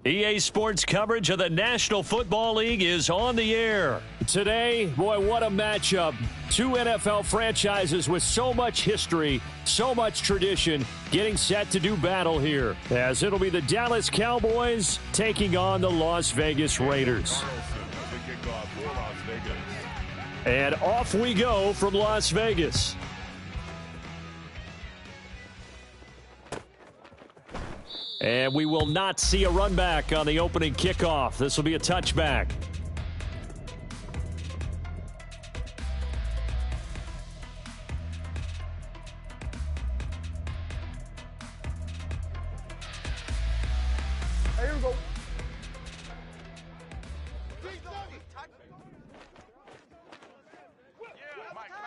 EA Sports coverage of the National Football League is on the air. Today, boy, what a matchup. Two NFL franchises with so much history, so much tradition, getting set to do battle here, as it'll be the Dallas Cowboys taking on the Las Vegas Raiders. And off we go from Las Vegas. And we will not see a run back on the opening kickoff. This will be a touchback. Here we go.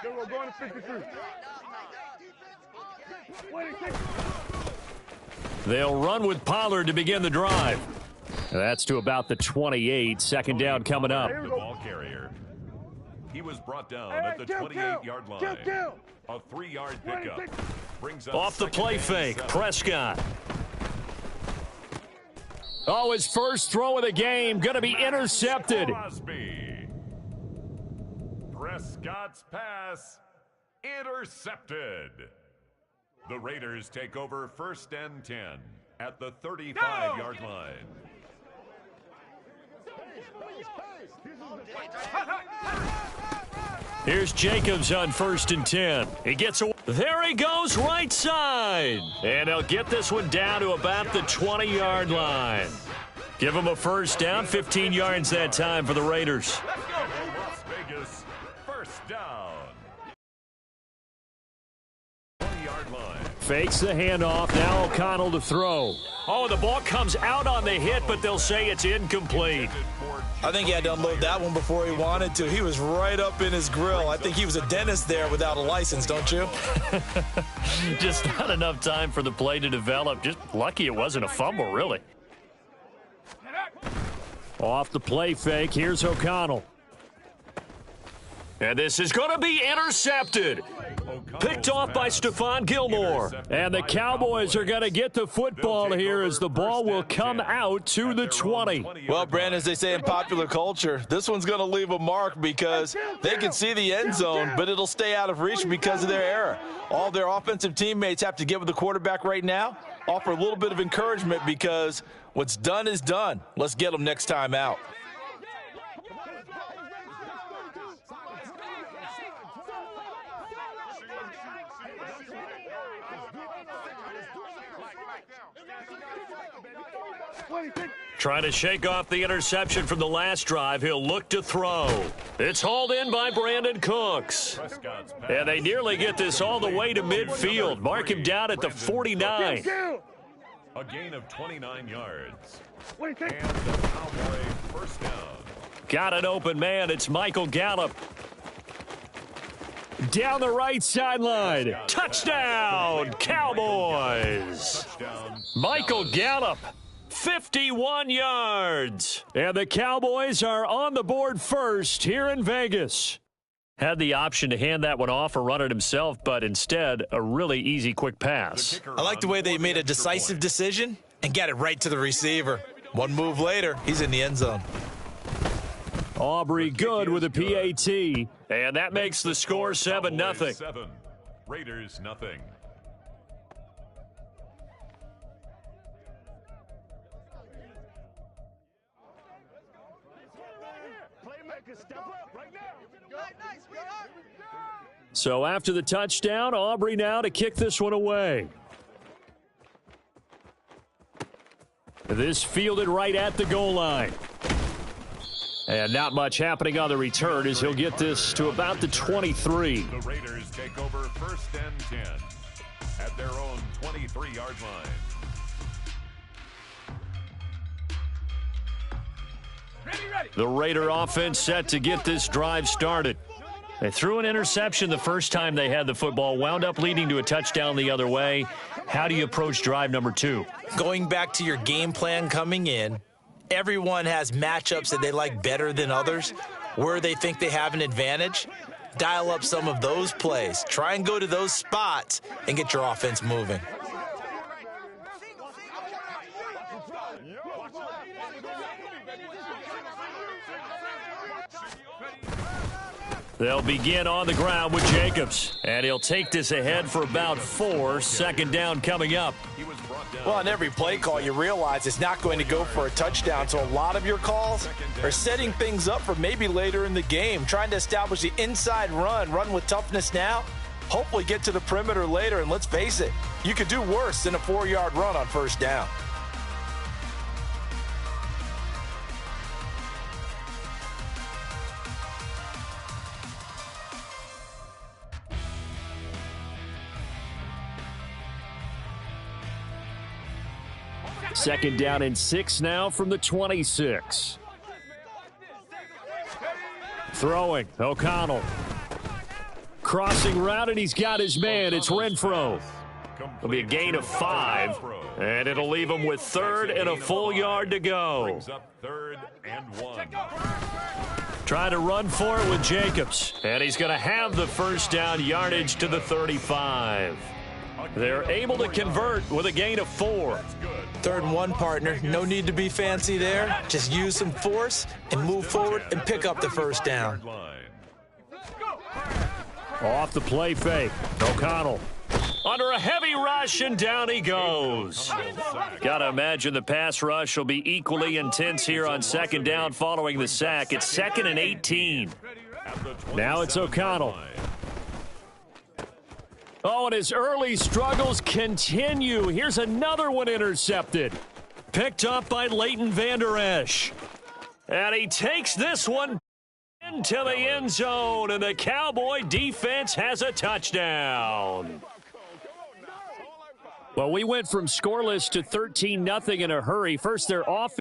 Here we go, going to 53. 26. They'll run with Pollard to begin the drive. That's to about the 28. Second down coming up. The ball carrier. He was brought down at the 28-yard line. A 3-yard pickup. Brings up off the play fake, Prescott. Oh, his first throw of the game, going to be intercepted. Prescott's pass intercepted. The Raiders take over 1st and 10 at the 35-yard line. Here's Jacobs on 1st and 10. He gets away. There he goes, right side. And he'll get this one down to about the 20-yard line. Give him a first down, 15 yards that time for the Raiders. Las Vegas, first down. 20-yard line. Fakes the handoff. Now O'Connell to throw. Oh, the ball comes out on the hit, but they'll say it's incomplete. I think he had to unload that one before he wanted to. He was right up in his grill. I think he was a dentist there without a license, don't you? Just not enough time for the play to develop. Just lucky it wasn't a fumble, really. Off the play fake, here's O'Connell. And this is going to be intercepted. Picked off by Stephon Gilmore. And the Cowboys are going to get the football here as the ball will come out to the 20. Well, Brandon, as they say in popular culture, this one's going to leave a mark because they can see the end zone, but it'll stay out of reach because of their error. All their offensive teammates have to get with the quarterback right now, offer a little bit of encouragement because what's done is done. Let's get them next time out. Trying to shake off the interception from the last drive. He'll look to throw. It's hauled in by Brandon Cooks. And they nearly get this all the way to midfield. Mark him down at the 49. A gain of 29 yards. And the Cowboy first down. Got an open man. It's Michael Gallup. Down the right sideline. Touchdown, Cowboys. Michael Gallup. 51 yards. And the Cowboys are on the board first here in Vegas. Had the option to hand that one off or run it himself, but instead, a really easy, quick pass. I like the way they made a decisive decision and got it right to the receiver. One move later, he's in the end zone. Aubrey good with a PAT. And that makes the score 7-0. 7. Raiders nothing. So after the touchdown, Aubrey now to kick this one away. This fielded right at the goal line. And not much happening on the return as he'll get this to about the 23. The Raiders take over 1st and 10 at their own 23-yard line. The Raider offense set to get this drive started. They threw an interception the first time they had the football, wound up leading to a touchdown the other way. How do you approach drive number 2? Going back to your game plan coming in, everyone has matchups that they like better than others, where they think they have an advantage. Dial up some of those plays. Try and go to those spots and get your offense moving. They'll begin on the ground with Jacobs. And he'll take this ahead for about 4. Second down coming up. Well, on every play call, you realize it's not going to go for a touchdown. So a lot of your calls are setting things up for maybe later in the game, trying to establish the inside run with toughness now, hopefully get to the perimeter later. And let's face it, you could do worse than a 4-yard run on first down. Second down and 6 now from the 26. Throwing, O'Connell. Crossing route, and he's got his man. It's Renfro. It'll be a gain of 5, and it'll leave him with 3rd and a full yard to go. Trying to run for it with Jacobs, and he's going to have the first down yardage to the 35. They're able to convert with a gain of 4. 3rd and 1, partner. No need to be fancy there. Just use some force and move forward and pick up the first down. Off the play fake. O'Connell under a heavy rush, and down he goes. Got to imagine the pass rush will be equally intense here on second down following the sack. It's 2nd and 18. Now it's O'Connell. Oh, and his early struggles continue. Here's another one intercepted. Picked up by Leighton Vander Esch. And he takes this one into the end zone, and the Cowboy defense has a touchdown. Well, we went from scoreless to 13-0 in a hurry. First, their offense.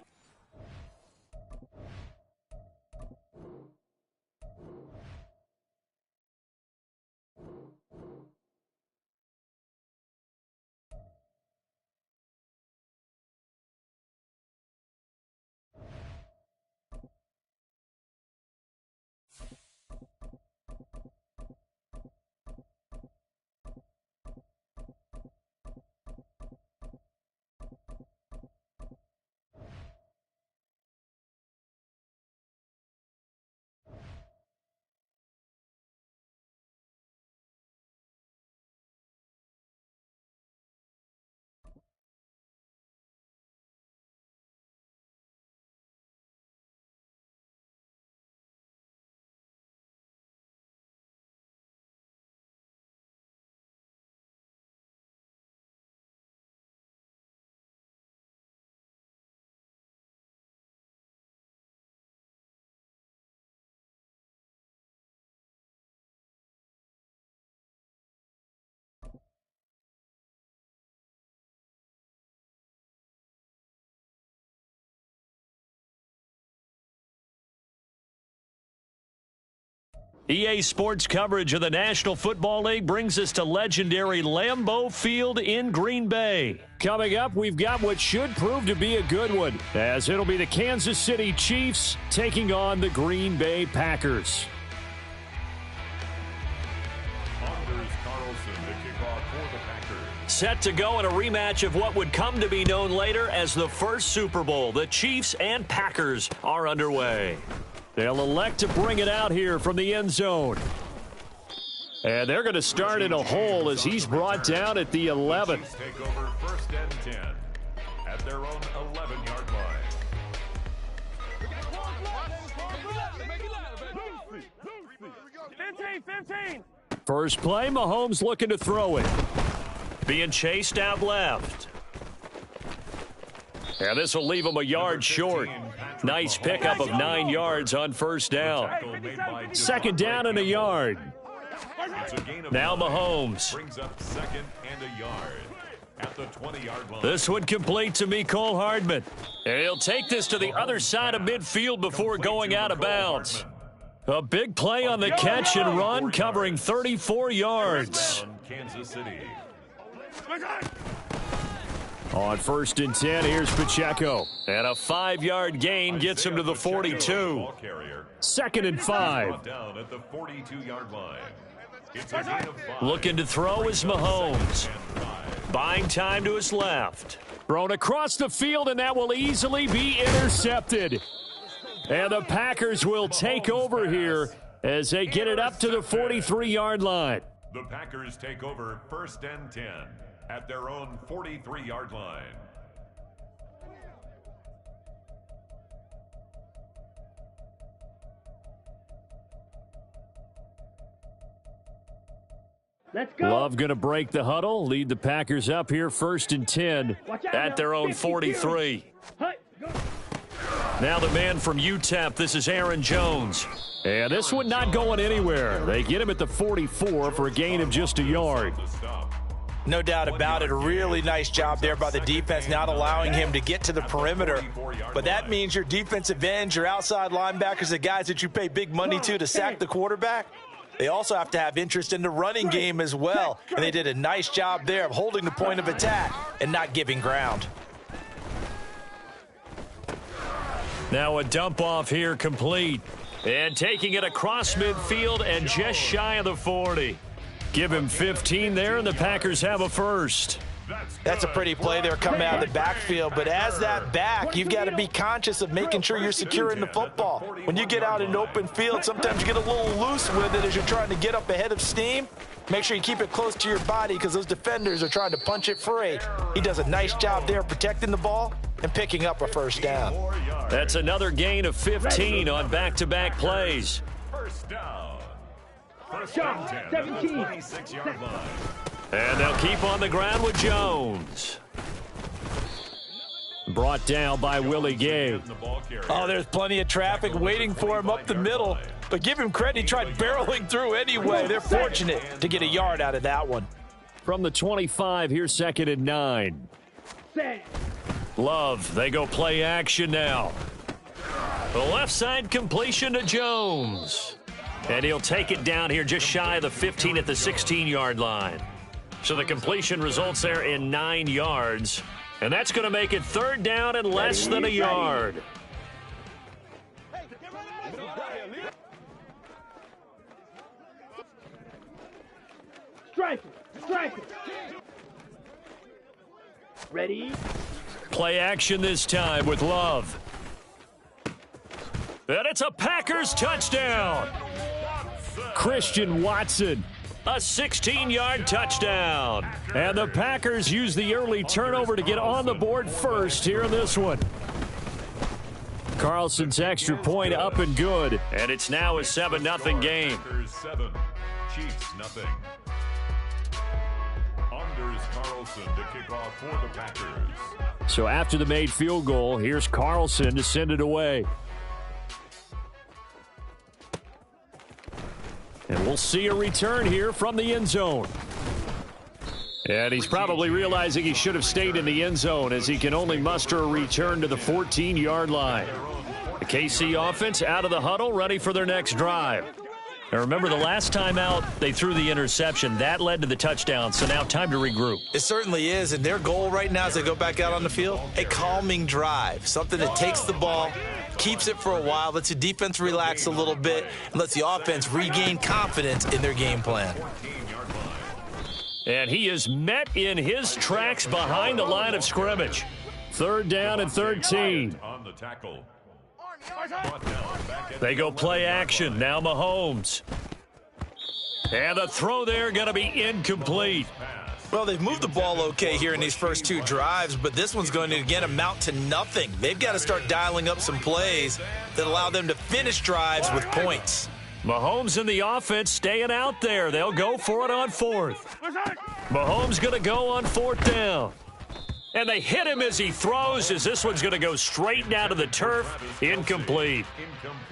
EA Sports coverage of the National Football League brings us to legendary Lambeau Field in Green Bay. Coming up, we've got what should prove to be a good one, as it'll be the Kansas City Chiefs taking on the Green Bay Packers. Set to go in a rematch of what would come to be known later as the first Super Bowl. The Chiefs and Packers are underway. They'll elect to bring it out here from the end zone. And they're going to start in a hole as he's brought down at the 11. Take over 1st and 10 at their own 11-yard line. 15. First play, Mahomes looking to throw it. Being chased out left. And this will leave him a yard short. Nice pickup of 9 yards on first down. Second down and a yard. Now Mahomes. Brings up 2nd and a yard at the 20-yard line. This one complete to Mecole Hardman. And he'll take this to the other side of midfield before going out of bounds. A big play on the catch and run, covering 34 yards. Kansas City. On 1st and 10, here's Pacheco. And a 5-yard gain gets him to the 42. 2nd and 5. Down at the 42-yard line. It's a gain of 5. Looking to throw is Mahomes. Buying time to his left. Thrown across the field, and that will easily be intercepted. And the Packers will take over here as they get it up to the 43-yard line. The Packers take over 1st and 10 at their own 43-yard line. Let's go. Love going to break the huddle, lead the Packers up here 1st and 10 at their own 43. Now the man from UTEP, this is Aaron Jones. And this one not going anywhere. They get him at the 44 for a gain of just a yard. No doubt about it. A really nice job there by the defense, not allowing him to get to the perimeter. But that means your defensive ends, your outside linebackers, the guys that you pay big money to sack the quarterback, they also have to have interest in the running game as well. And they did a nice job there of holding the point of attack and not giving ground. Now a dump off here complete. And taking it across midfield and just shy of the 40. Give him 15 there, and the Packers have a first. That's a pretty play there coming out of the backfield. But as that back, you've got to be conscious of making sure you're securing the football. When you get out in open field, sometimes you get a little loose with it as you're trying to get up ahead of steam. Make sure you keep it close to your body because those defenders are trying to punch it free. He does a nice job there protecting the ball and picking up a first down. That's another gain of 15 on back-to-back plays. First down. First down, 17. 26-yard line. And they'll keep on the ground with Jones. Brought down by Willie Gay. Oh, there's plenty of traffic waiting for him up the middle. But give him credit, he tried barreling through anyway. They're fortunate to get a yard out of that one. From the 25, here's 2nd and 9. Love, they go play action now. The left side completion to Jones. And he'll take it down here just shy of the 15 at the 16-yard line. So the completion results there in 9 yards. And that's going to make it 3rd down and less than a yard. Strike it. Ready? Play action this time with Love. And it's a Packers touchdown. Christian Watson, a 16-yard touchdown. And the Packers use the early turnover to get on the board first here in this one. Carlson's extra point up and good. And it's now a 7-0 game. Packers 7, Chiefs nothing. Anders Carlson to kick off for the Packers. So after the made field goal, here's Carlson to send it away. And we'll see a return here from the end zone. And he's probably realizing he should have stayed in the end zone as he can only muster a return to the 14-yard line. The KC offense out of the huddle, ready for their next drive. Now remember, the last time out, they threw the interception. That led to the touchdown, so now time to regroup. It certainly is, and their goal right now as they go back out on the field, a calming drive, something that takes the ball, keeps it for a while, lets the defense relax a little bit, and lets the offense regain confidence in their game plan. And he is met in his tracks behind the line of scrimmage. 3rd down and 13. On the tackle. They go play action. Now Mahomes. And the throw there going to be incomplete. Well, they've moved the ball okay here in these first 2 drives, but this one's going to, again, amount to nothing. They've got to start dialing up some plays that allow them to finish drives with points. Mahomes and the offense staying out there. They'll go for it on 4th. Mahomes going to go on 4th down. And they hit him as he throws, as this one's going to go straight down to the turf. Incomplete.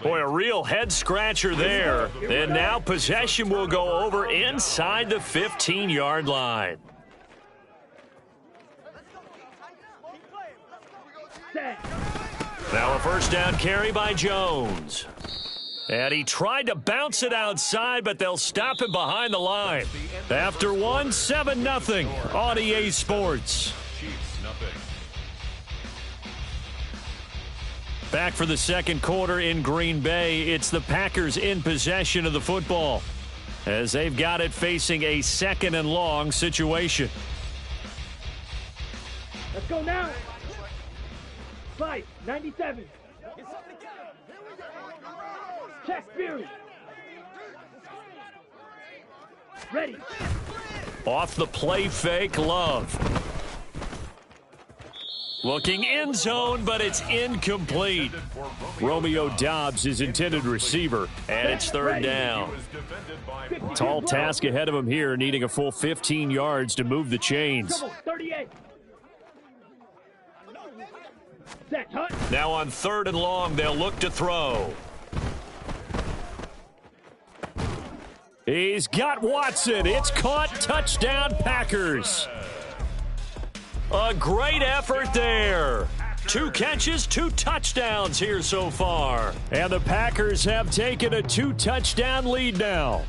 Boy, a real head-scratcher there. And now possession will go over inside the 15-yard line. Now a first down carry by Jones. And he tried to bounce it outside, but they'll stop him behind the line. After one, 7-0 on EA Sports. Back for the second quarter in Green Bay. It's the Packers in possession of the football as they've got it facing a 2nd and long situation. Let's go now. Fight, 97. Check Fury. Ready. Off the play fake, Love. Looking end zone, but it's incomplete. Romeo Dobbs is intended receiver, and it's third down. Tall task ahead of him here, needing a full 15 yards to move the chains. 38. Set, hut. Now on 3rd and long, they'll look to throw. He's got Watson. It's caught. Touchdown, Packers. A great effort there. 2 catches, 2 touchdowns here so far. And the Packers have taken a 2-touchdown lead now.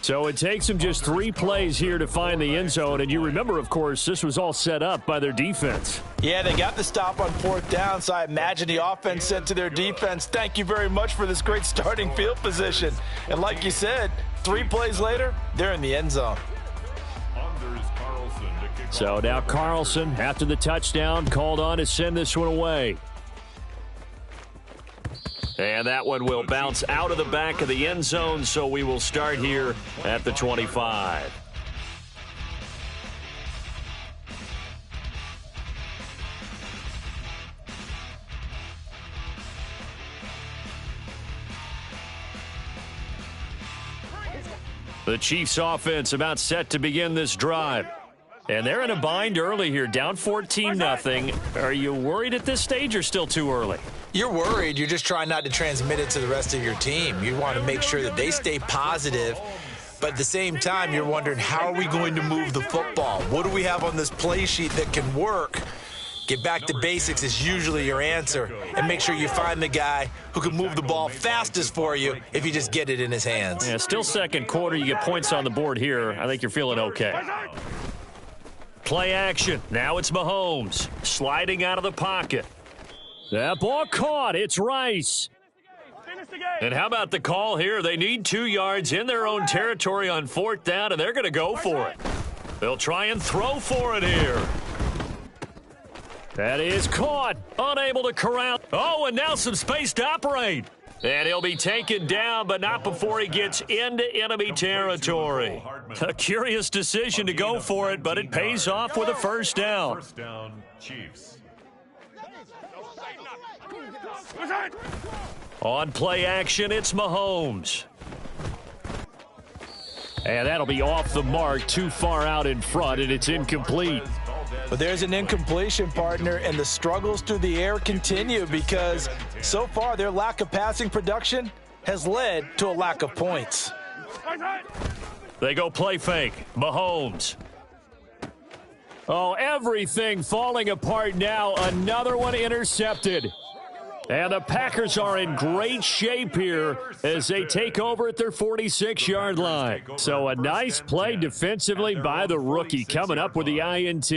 So it takes them just 3 plays here to find the end zone. And you remember, of course, this was all set up by their defense. Yeah, they got the stop on 4th down, so I imagine the offense said to their defense, thank you very much for this great starting field position. And like you said, 3 plays later, they're in the end zone. So now Carlson, after the touchdown, called on to send this one away. And that one will bounce out of the back of the end zone, so we will start here at the 25. The Chiefs offense about set to begin this drive. And they're in a bind early here, down 14-0. Are you worried at this stage or still too early? You're worried. You're just trying not to transmit it to the rest of your team. You want to make sure that they stay positive. But at the same time, you're wondering, how are we going to move the football? What do we have on this play sheet that can work? Get back to basics is usually your answer. And make sure you find the guy who can move the ball fastest for you if you just get it in his hands. Yeah, still second quarter. You get points on the board here. I think you're feeling okay. Play action. Now it's Mahomes sliding out of the pocket. That ball caught. It's Rice. And how about the call here? They need 2 yards in their own territory on 4th down, and they're going to go for it. They'll try and throw for it here. That is caught. Unable to corral. Oh, and now some space to operate. And he'll be taken down, but not before he gets into enemy territory. A curious decision to go for it, but it pays off with a first down. First down, Chiefs. On play action, it's Mahomes. And that'll be off the mark, too far out in front, and it's incomplete. But there's an incompletion, partner, and the struggles through the air continue because so far their lack of passing production has led to a lack of points. They go play fake. Mahomes. Oh, everything falling apart now. Another one intercepted. And the Packers are in great shape here as they take over at their 46-yard line. So a nice play defensively by the rookie coming up with the INT.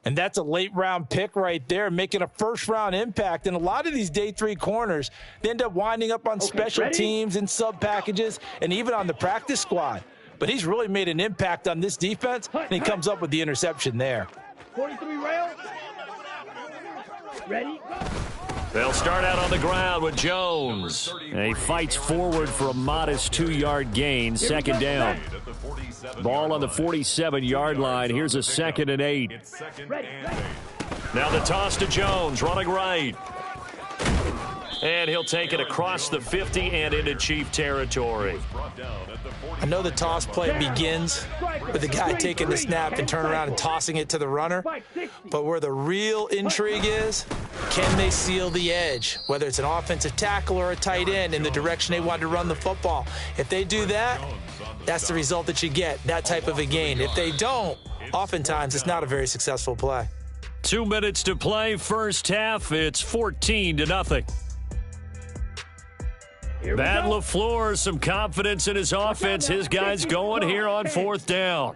And that's a late-round pick right there, making a first-round impact. And a lot of these day 3 corners, they end up winding up on special teams and sub-packages and even on the practice squad. But he's really made an impact on this defense, and he comes up with the interception there. 43 rail. Ready? They'll start out on the ground with Jones. And he fights forward for a modest 2-yard gain, second down. Ball on the 47-yard line. Here's a 2nd and 8. Now the toss to Jones, running right. And he'll take it across the 50 and into Chief territory. I know the toss play begins with the guy taking the snap and turn around and tossing it to the runner. But where the real intrigue is, can they seal the edge? Whether it's an offensive tackle or a tight end in the direction they want to run the football. If they do that, that's the result that you get, that type of a gain. If they don't, oftentimes it's not a very successful play. 2 minutes to play, first half. It's 14-0. Matt LaFleur, some confidence in his offense. His guys going here on 4th down.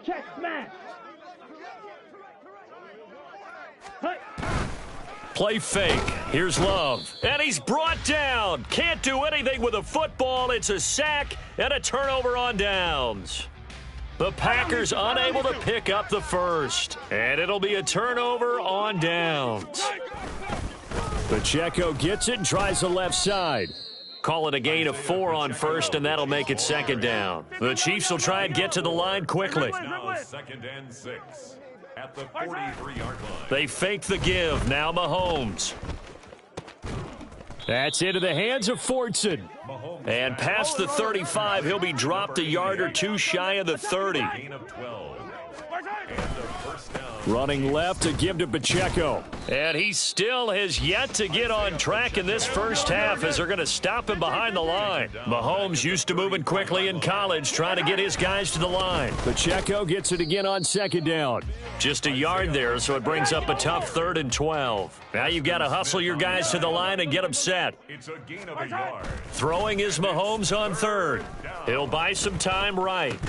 Check smash. Play fake. Here's Love. And he's brought down. Can't do anything with a football. It's a sack and a turnover on downs. The Packers unable to pick up the first. And it'll be a turnover on downs. Pacheco gets it and tries the left side. Call it a gain of 4 on first, and that'll make it second down. The Chiefs will try and get to the line quickly. Now 2nd and 6 at the 43-yard line. They fake the give. Now Mahomes. That's into the hands of Fortson. And past the 35, he'll be dropped a yard or two shy of the 30. Gain of 12. And a first down. Running left to give to Pacheco. And he still has yet to get on track in this first half as they're going to stop him behind the line. Mahomes used to moving quickly in college, trying to get his guys to the line. Pacheco gets it again on second down. Just a yard there, so it brings up a tough 3rd and 12. Now you've got to hustle your guys to the line and get them set. It's a gain of a yard. Throwing is Mahomes on 3rd. He'll buy some time right.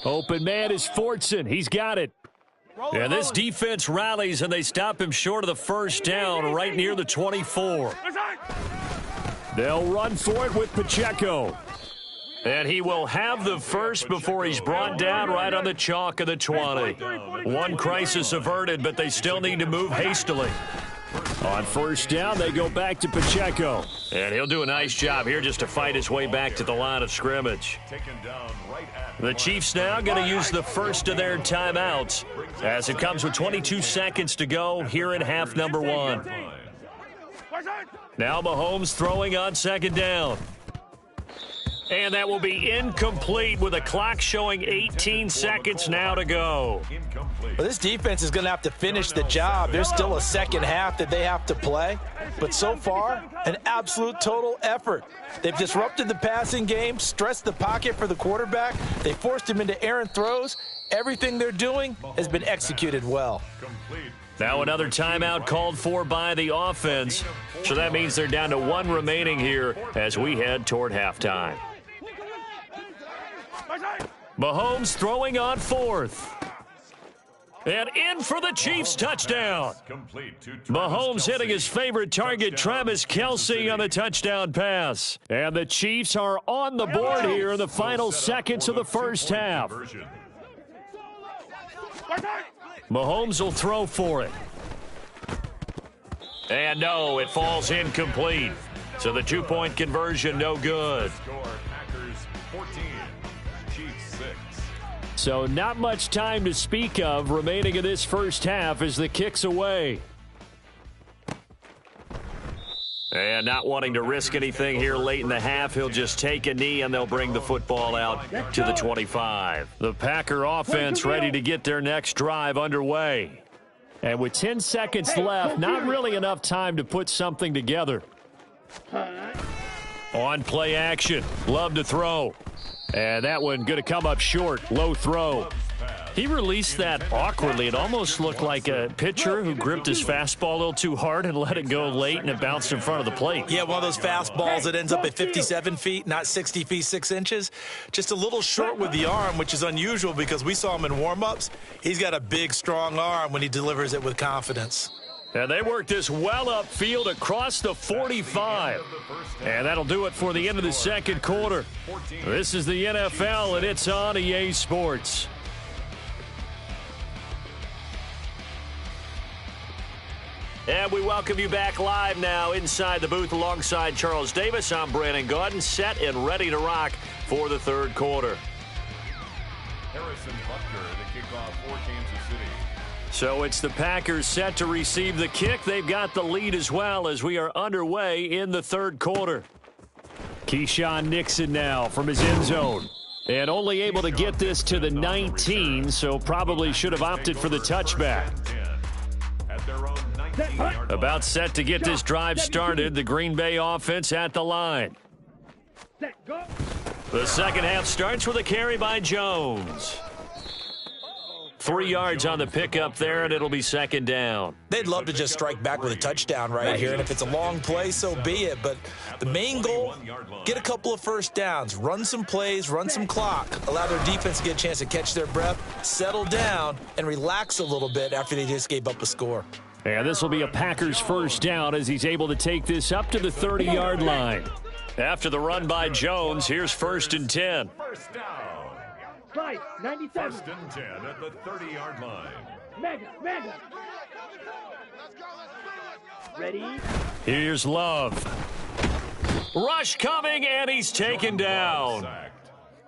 Open man is Fortson. He's got it. And this defense rallies, and they stop him short of the first down right near the 24. They'll run for it with Pacheco. And he will have the first before he's brought down right on the chalk of the 20. One crisis averted, but they still need to move hastily. On first down, they go back to Pacheco. And he'll do a nice job here just to fight his way back to the line of scrimmage. The Chiefs now going to use the first of their timeouts as it comes with 22 seconds to go here in half number 1. Now Mahomes throwing on second down. And that will be incomplete with a clock showing 18 seconds now to go. Well, this defense is going to have to finish the job. There's still a second half that they have to play. But so far, an absolute total effort. They've disrupted the passing game, stressed the pocket for the quarterback. They forced him into errant throws. Everything they're doing has been executed well. Now another timeout called for by the offense. So that means they're down to 1 remaining here as we head toward halftime. Mahomes throwing on 4th. And in for the Chiefs touchdown. Mahomes hitting his favorite target, Travis Kelce, on the touchdown pass. And the Chiefs are on the board here in the final seconds of the first half. Mahomes will throw for it. And no, it falls incomplete. So the 2-point conversion, no good. So not much time to speak of remaining in this first half as the kick's away. And not wanting to risk anything here late in the half, he'll just take a knee and they'll bring the football out to the 25. The Packer offense ready to get their next drive underway. And with 10 seconds left, not really enough time to put something together. On play action, love to throw. And that one going to come up short, low throw. He released that awkwardly. It almost looked like a pitcher who gripped his fastball a little too hard and let it go late, and it bounced in front of the plate. Yeah, one of those fastballs that ends up at 57 feet, not 60 feet 6 inches. Just a little short with the arm, which is unusual because we saw him in warm-ups. He's got a big, strong arm when he delivers it with confidence. And they work this well upfield across the 45. And that'll do it for the end of the second quarter. This is the NFL, and it's on EA Sports. And we welcome you back live now inside the booth alongside Charles Davis. I'm Brandon Gaudin, set and ready to rock for the third quarter. Harrison Butker to kick off for Kansas City. So it's the Packers set to receive the kick. They've got the lead as well as we are underway in the third quarter. Keyshawn Nixon now from his end zone. And only able to get this to the 19, so probably should have opted for the touchback. About set to get this drive started. The Green Bay offense at the line. The second half starts with a carry by Jones. 3 yards on the pickup there, and it'll be second down. They'd love to just strike back with a touchdown right here, and if it's a long play, so be it. But the main goal, get a couple of first downs, run some plays, run some clock, allow their defense to get a chance to catch their breath, settle down, and relax a little bit after they just gave up a score. And this will be a Packers first down as he's able to take this up to the 30-yard line. After the run by Jones, here's 1st and 10. First down. Right, 97. 1st and 10 at the 30-yard line. Mega. Ready? Here's Love. Rush coming, and he's taken down.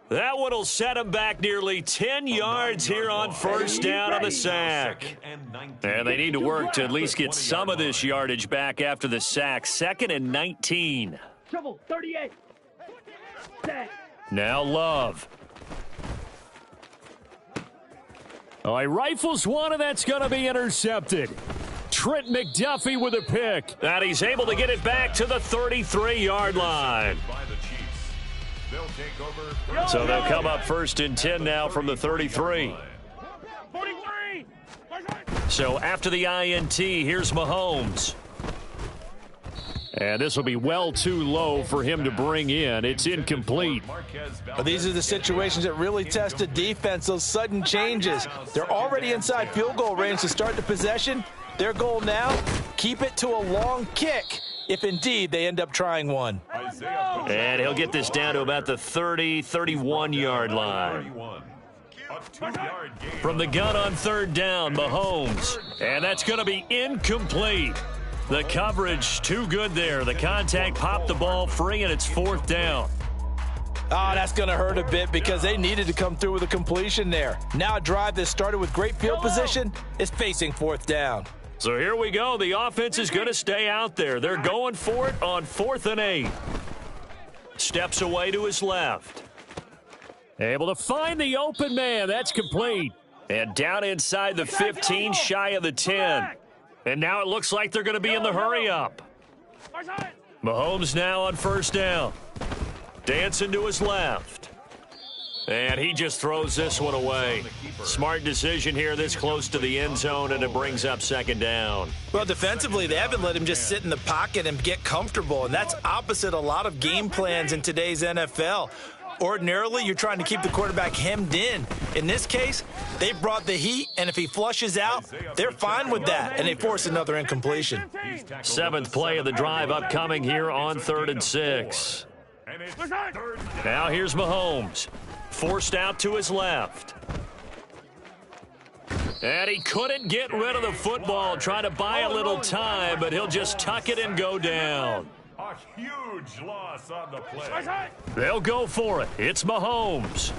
That one will set him back nearly 10 yards here on first down on the sack. And they need to work to at least get some of this yardage back after the sack. 2nd and 19. Trouble, 38. Sack. Now Love. Oh, he rifles one, and that's going to be intercepted. Trent McDuffie with a pick. And he's able to get it back to the 33-yard line. So they'll come up 1st and 10 now from the 33. So after the INT, here's Mahomes. And this will be well too low for him to bring in. It's incomplete. Well, these are the situations that really test a defense, those sudden changes. They're already inside field goal range to start the possession. Their goal now, keep it to a long kick, if indeed they end up trying one. And he'll get this down to about the 31-yard line. From the gun on 3rd down, Mahomes. And that's going to be incomplete. The coverage too good there. The contact popped the ball free, and it's 4th down. Oh, that's going to hurt a bit because they needed to come through with a completion there. Now a drive that started with great field position is facing 4th down. So here we go. The offense is going to stay out there. They're going for it on 4th and 8. Steps away to his left. Able to find the open man. That's complete. And down inside the 15, shy of the 10. And now it looks like they're going to be in the hurry-up. Mahomes now on 1st down. Dancing to his left. And he just throws this one away. Smart decision here this close to the end zone, and it brings up 2nd down. Well, defensively, they haven't let him just sit in the pocket and get comfortable, and that's opposite a lot of game plans in today's NFL. Ordinarily, you're trying to keep the quarterback hemmed in. In this case, they brought the heat, and if he flushes out, they're fine with that, and they force another incompletion. 7th play of the drive upcoming here on 3rd and 6. Now here's Mahomes. Forced out to his left. And he couldn't get rid of the football, trying to buy a little time, but he'll just tuck it and go down. A huge loss on the play. They'll go for it. It's Mahomes.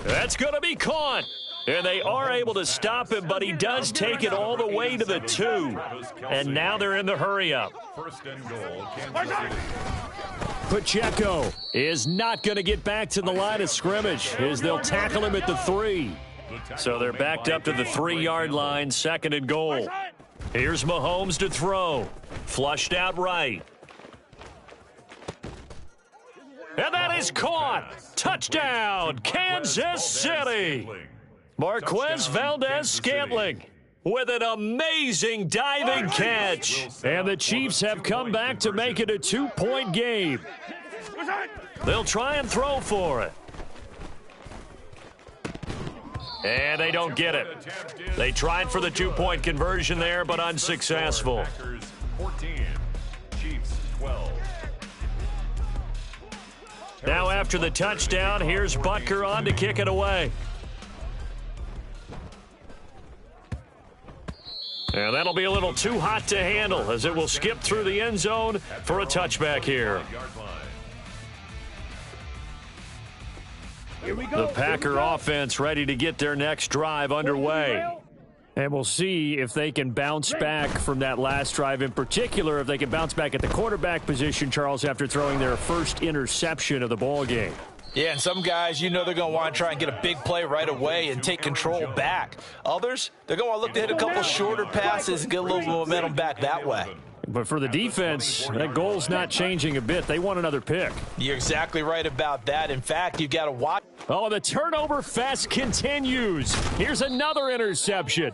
That's going to be caught. And they are able to stop him, but he does take it all the way to the 2. And now they're in the hurry-up. 1st and goal, Kansas City. Pacheco is not going to get back to the line of scrimmage as they'll tackle him at the 3. So they're backed up to the 3-yard line, 2nd and goal. Here's Mahomes to throw. Flushed out right. And that is caught. Touchdown, Kansas City. Marquez Valdez-Scantling with an amazing diving catch. And the Chiefs have come back to make it a 2-point game. They'll try and throw for it. And they don't get it. They tried for the 2-point conversion there, but unsuccessful. 14, Chiefs 12. Now after the touchdown, here's Butker on to kick it away. And that'll be a little too hot to handle as it will skip through the end zone for a touchback here. The Packer offense ready to get their next drive underway. And we'll see if they can bounce back from that last drive, in particular if they can bounce back at the quarterback position, Charles, after throwing their first interception of the ball game. Yeah, and some guys, you know, they're going to want to try and get a big play right away and take control back. Others, they're going to look to hit a couple shorter passes and get a little momentum back that way. But for the defense, that goal's not changing a bit. They want another pick. You're exactly right about that. In fact, you've got to watch. Oh, the turnover fest continues. Here's another interception.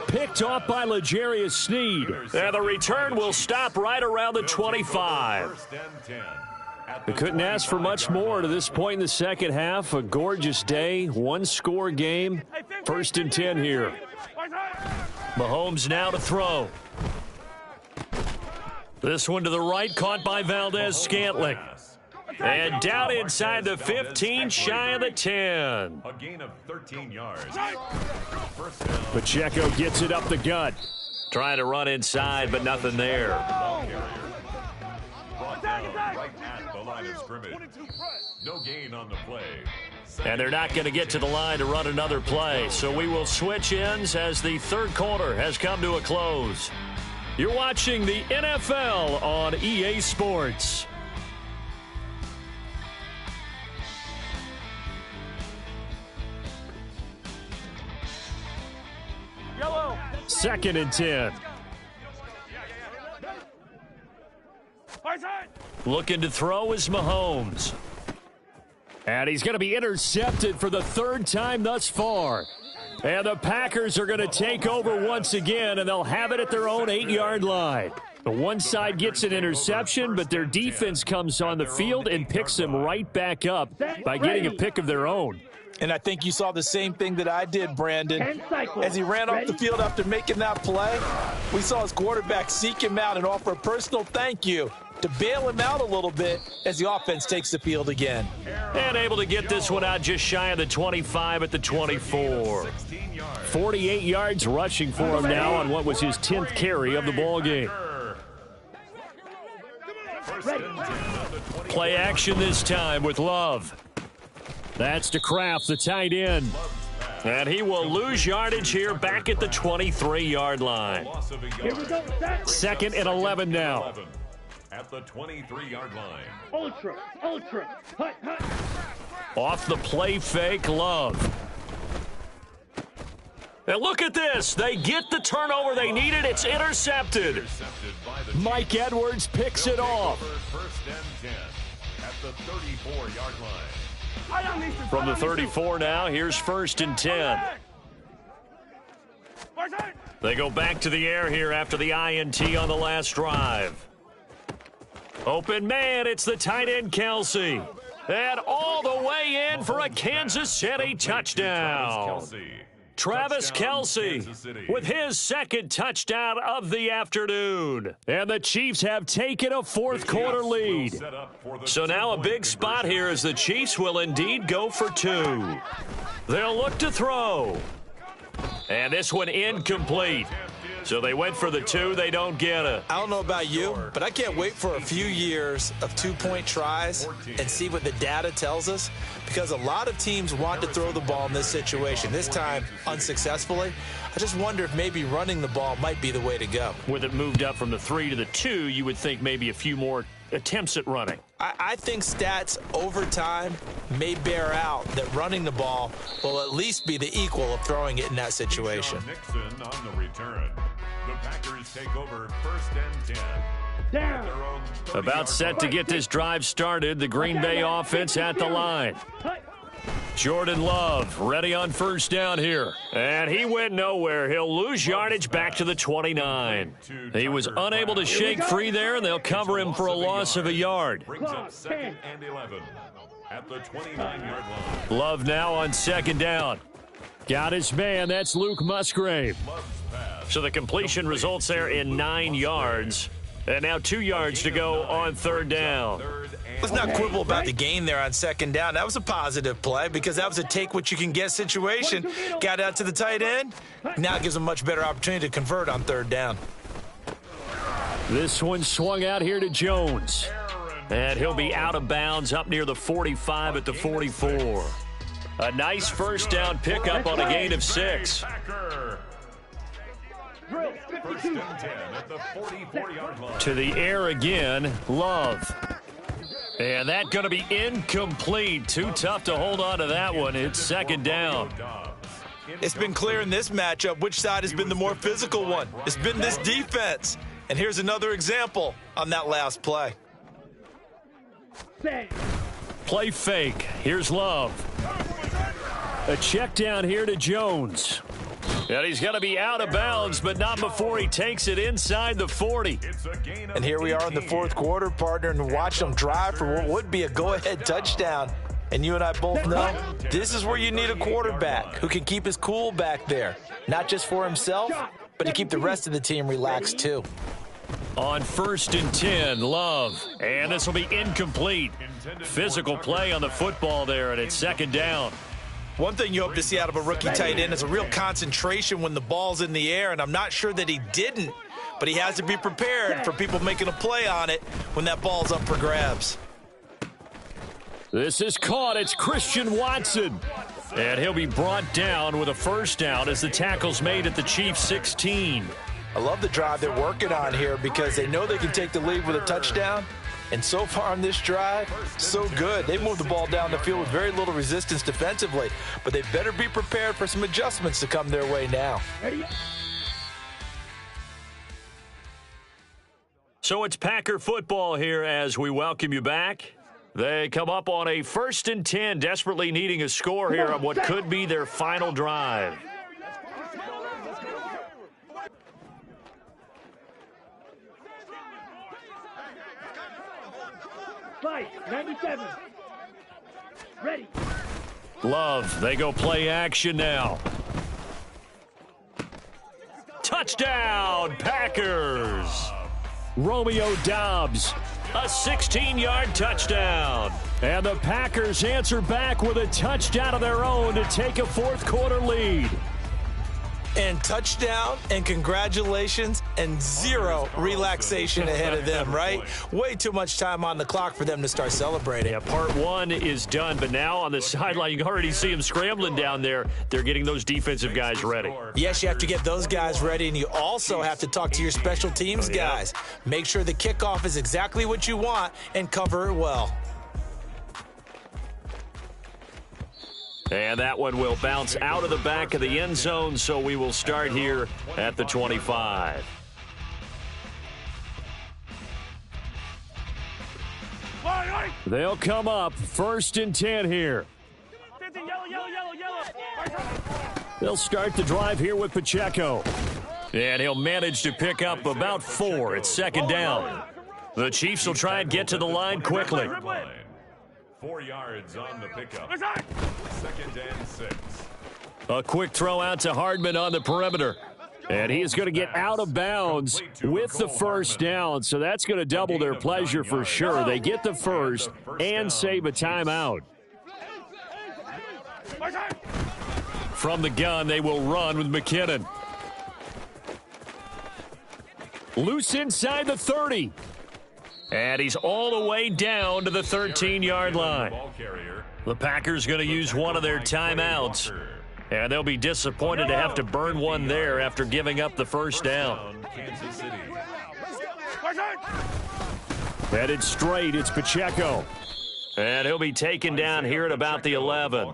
Picked off by L'Jarius Sneed. And the return will stop right around the 25. They couldn't ask for much more to this point in the second half. A gorgeous day, one-score game. 1st and 10 here. Mahomes now to throw. This one to the right, caught by Valdez-Scantling. And down inside the 15, shy of the 10. A gain of 13 yards. Pacheco gets it up the gut. Trying to run inside, but nothing there. right at the line of scrimmage. No gain on the play. And they're not going to get to the line to run another play. So we will switch ends as the third quarter has come to a close. You're watching the NFL on EA Sports. Yellow. 2nd and 10. Looking to throw is Mahomes. And he's going to be intercepted for the 3rd time thus far. And the Packers are going to take over once again, and they'll have it at their own 8-yard line. The one side gets an interception, but their defense comes on the field and picks them right back up by getting a pick of their own. And I think you saw the same thing that I did, Brandon. As he ran off the field after making that play, we saw his quarterback seek him out and offer a personal thank you to bail him out a little bit as the offense takes the field again. And able to get this one out just shy of the 25 at the 24. 48 yards rushing for him now on what was his 10th carry of the ball game. Play action this time with Love. That's to Kraft, the tight end. And he will lose yardage here back at the 23-yard line. 2nd and 11 now. At the 23-yard line. Ultra. Hut. Off the play fake, Love. And look at this. They get the turnover they needed. It's intercepted. Mike Edwards picks it off. 1st and 10 at the 34-yard line. From the 34 now, here's 1st and 10. They go back to the air here after the INT on the last drive. Open man, it's the tight end Kelsey. And all the way in for a Kansas City touchdown. Travis Kelce with his 2nd touchdown of the afternoon. And the Chiefs have taken a 4th quarter lead. So now a big spot here as the Chiefs will indeed go for 2. They'll look to throw. And this one incomplete. So they went for the 2. They don't get it. I don't know about you, but I can't wait for a few years of 2-point tries and see what the data tells us, because a lot of teams want to throw the ball in this situation. This time, unsuccessfully. I just wonder if maybe running the ball might be the way to go. With it moved up from the 3 to the 2, you would think maybe a few more attempts at running. I think stats over time may bear out that running the ball will at least be the equal of throwing it in that situation. Nixon on the return. The Packers take over 1st and 10. Down. About set to get this drive started. The Green Bay offense at the line. Jordan Love ready on 1st down here. And he went nowhere. He'll lose yardage back to the 29. He was unable to shake free there, and they'll cover him for a loss of a yard. Brings up 2nd and 11 at the 29-yard line. Love now on 2nd down. Got his man. That's Luke Musgrave. So the completion results there in 9 yards. And now 2 yards to go on 3rd down. Let's not quibble about the gain there on 2nd down. That was a positive play because that was a take-what-you-can-get situation. Got out to the tight end. Now it gives them a much better opportunity to convert on 3rd down. This one swung out here to Jones. And he'll be out of bounds up near the 45 at the 44. A nice 1st down pickup on a gain of 6. 1st and 10 at the 44-yard line. To the air again, Love. And that going to be incomplete. Too tough to hold on to that one. It's 2nd down. It's been clear in this matchup which side has been the more physical one. It's been this defense. And here's another example on that last play. Play fake. Here's Love. A check down here to Jones. And he's going to be out of bounds, but not before he takes it inside the 40. And here we are in the 4th quarter, partner, and watch them drive for what would be a go-ahead touchdown. And you and I both know this is where you need a quarterback who can keep his cool back there, not just for himself, but to keep the rest of the team relaxed too. On 1st and 10, Love. And this will be incomplete. Physical play on the football there, and it's 2nd down. One thing you hope to see out of a rookie tight end is a real concentration when the ball's in the air, and I'm not sure that he didn't but he has to be prepared for people making a play on it when that ball's up for grabs. This is caught. It's Christian Watson. And he'll be brought down with a first down as the tackle's made at the Chiefs' 16. I love the drive they're working on here because they know they can take the lead with a touchdown. And so far on this drive, so good. They moved the ball down the field with very little resistance defensively, but they better be prepared for some adjustments to come their way now. So it's Packer football here as we welcome you back. They come up on a 1st and 10, desperately needing a score here on what could be their final drive. Fight, 97. Ready. Love, they go play action now. Touchdown, Packers! Romeo Doubs, a 16-yard touchdown. And the Packers answer back with a touchdown of their own to take a fourth-quarter lead. And touchdown and congratulations and zero relaxation ahead of them, right? Way too much time on the clock for them to start celebrating. Yeah, part one is done, but now on the sideline, you can already see them scrambling down there. They're getting those defensive guys ready. Yes, you have to get those guys ready, and you also have to talk to your special teams guys. Make sure the kickoff is exactly what you want and cover it well. And that one will bounce out of the back of the end zone, so we will start here at the 25. They'll come up 1st and 10 here. They'll start the drive here with Pacheco. And he'll manage to pick up about 4. It's 2nd down. The Chiefs will try and get to the line quickly. 4 yards on the pickup. 2nd and 6. A quick throw out to Hardman on the perimeter. And he is going to get out of bounds with the first down. So that's going to double their pleasure for sure. They get the first and save a timeout. From the gun, they will run with McKinnon. Loose inside the 30. And he's all the way down to the 13-yard line. The Packers going to use one of their timeouts. And they'll be disappointed to have to burn one there after giving up the first down. Headed straight, it's Pacheco. And he'll be taken down here at about the 11.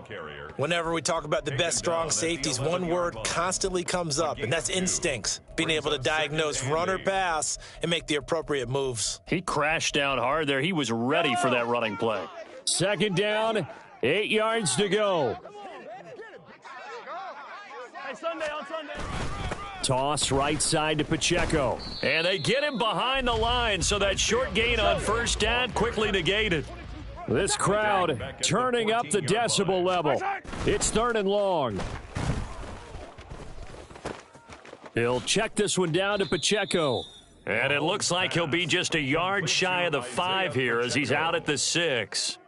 Whenever we talk about the best strong safeties, one word constantly comes up, and that's instincts. Being able to diagnose run or pass and make the appropriate moves. He crashed down hard there. He was ready for that running play. 2nd down, 8 yards to go. Toss right side to Pacheco. And they get him behind the line, so that short gain on first down quickly negated. This crowd turning up the decibel level. It's 3rd and long. He'll check this one down to Pacheco. And it looks like he'll be just a yard shy of the 5 here as he's out at the 6.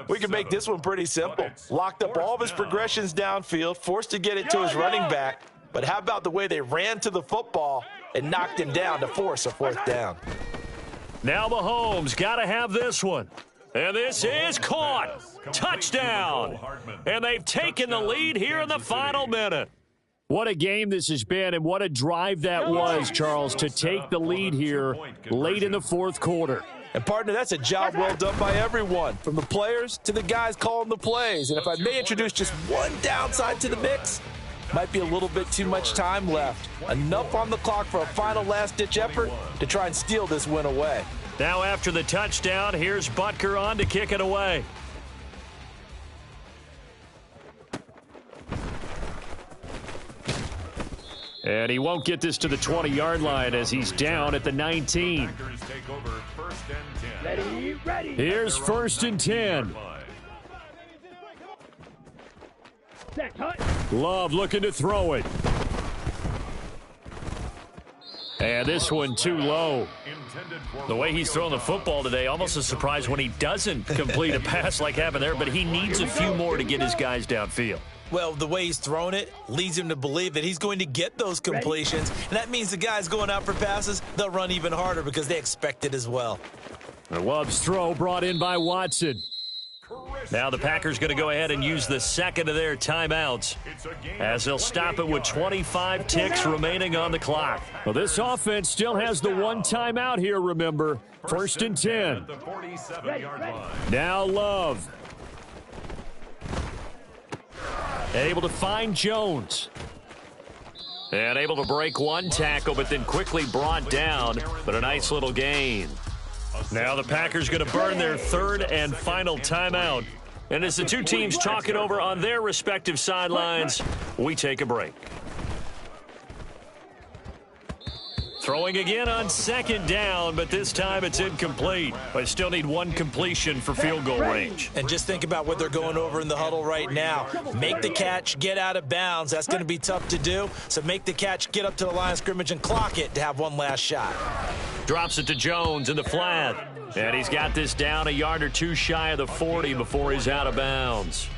We can make this one pretty simple. Locked up all of his progressions downfield, forced to get it to his running back. But how about the way they ran to the football and knocked him down to force a 4th down? Now Mahomes got to have this one. And this is caught. Touchdown. And they've taken the lead here in the final minute. What a game this has been, and what a drive that was, Charles, to take the lead here late in the 4th quarter. And, partner, that's a job well done by everyone, from the players to the guys calling the plays. And if I may introduce just one downside to the mix, might be a little bit too much time left. Enough on the clock for a final last-ditch effort to try and steal this win away. Now after the touchdown, here's Butker on to kick it away. And he won't get this to the 20-yard line as he's down at the 19. Ready. Here's 1st and 10. Love looking to throw it. And this one too low. The way he's throwing the football today, almost a surprise when he doesn't complete a pass like happened there, but he needs a few more to get his guys downfield. Well, the way he's thrown it leads him to believe that he's going to get those completions. And that means the guys going out for passes, they'll run even harder because they expect it as well. The Love's throw brought in by Watson. Now the Packers going to go ahead and use the second of their timeouts as they'll stop it with 25 ticks remaining on the clock. Well, this offense still has the one timeout here, remember. First and 10. Now Love. Able to find Jones. And able to break one tackle, but then quickly brought down, but a nice little gain. Now the Packers going to burn their third and final timeout. And as the two teams talk it over on their respective sidelines, we take a break. Throwing again on second down, but this time it's incomplete. But still need one completion for field goal range. And just think about what they're going over in the huddle right now. Make the catch, get out of bounds. That's going to be tough to do. So make the catch, get up to the line of scrimmage, and clock it to have one last shot. Drops it to Jones in the flat. And he's got this down a yard or two shy of the 40 before he's out of bounds.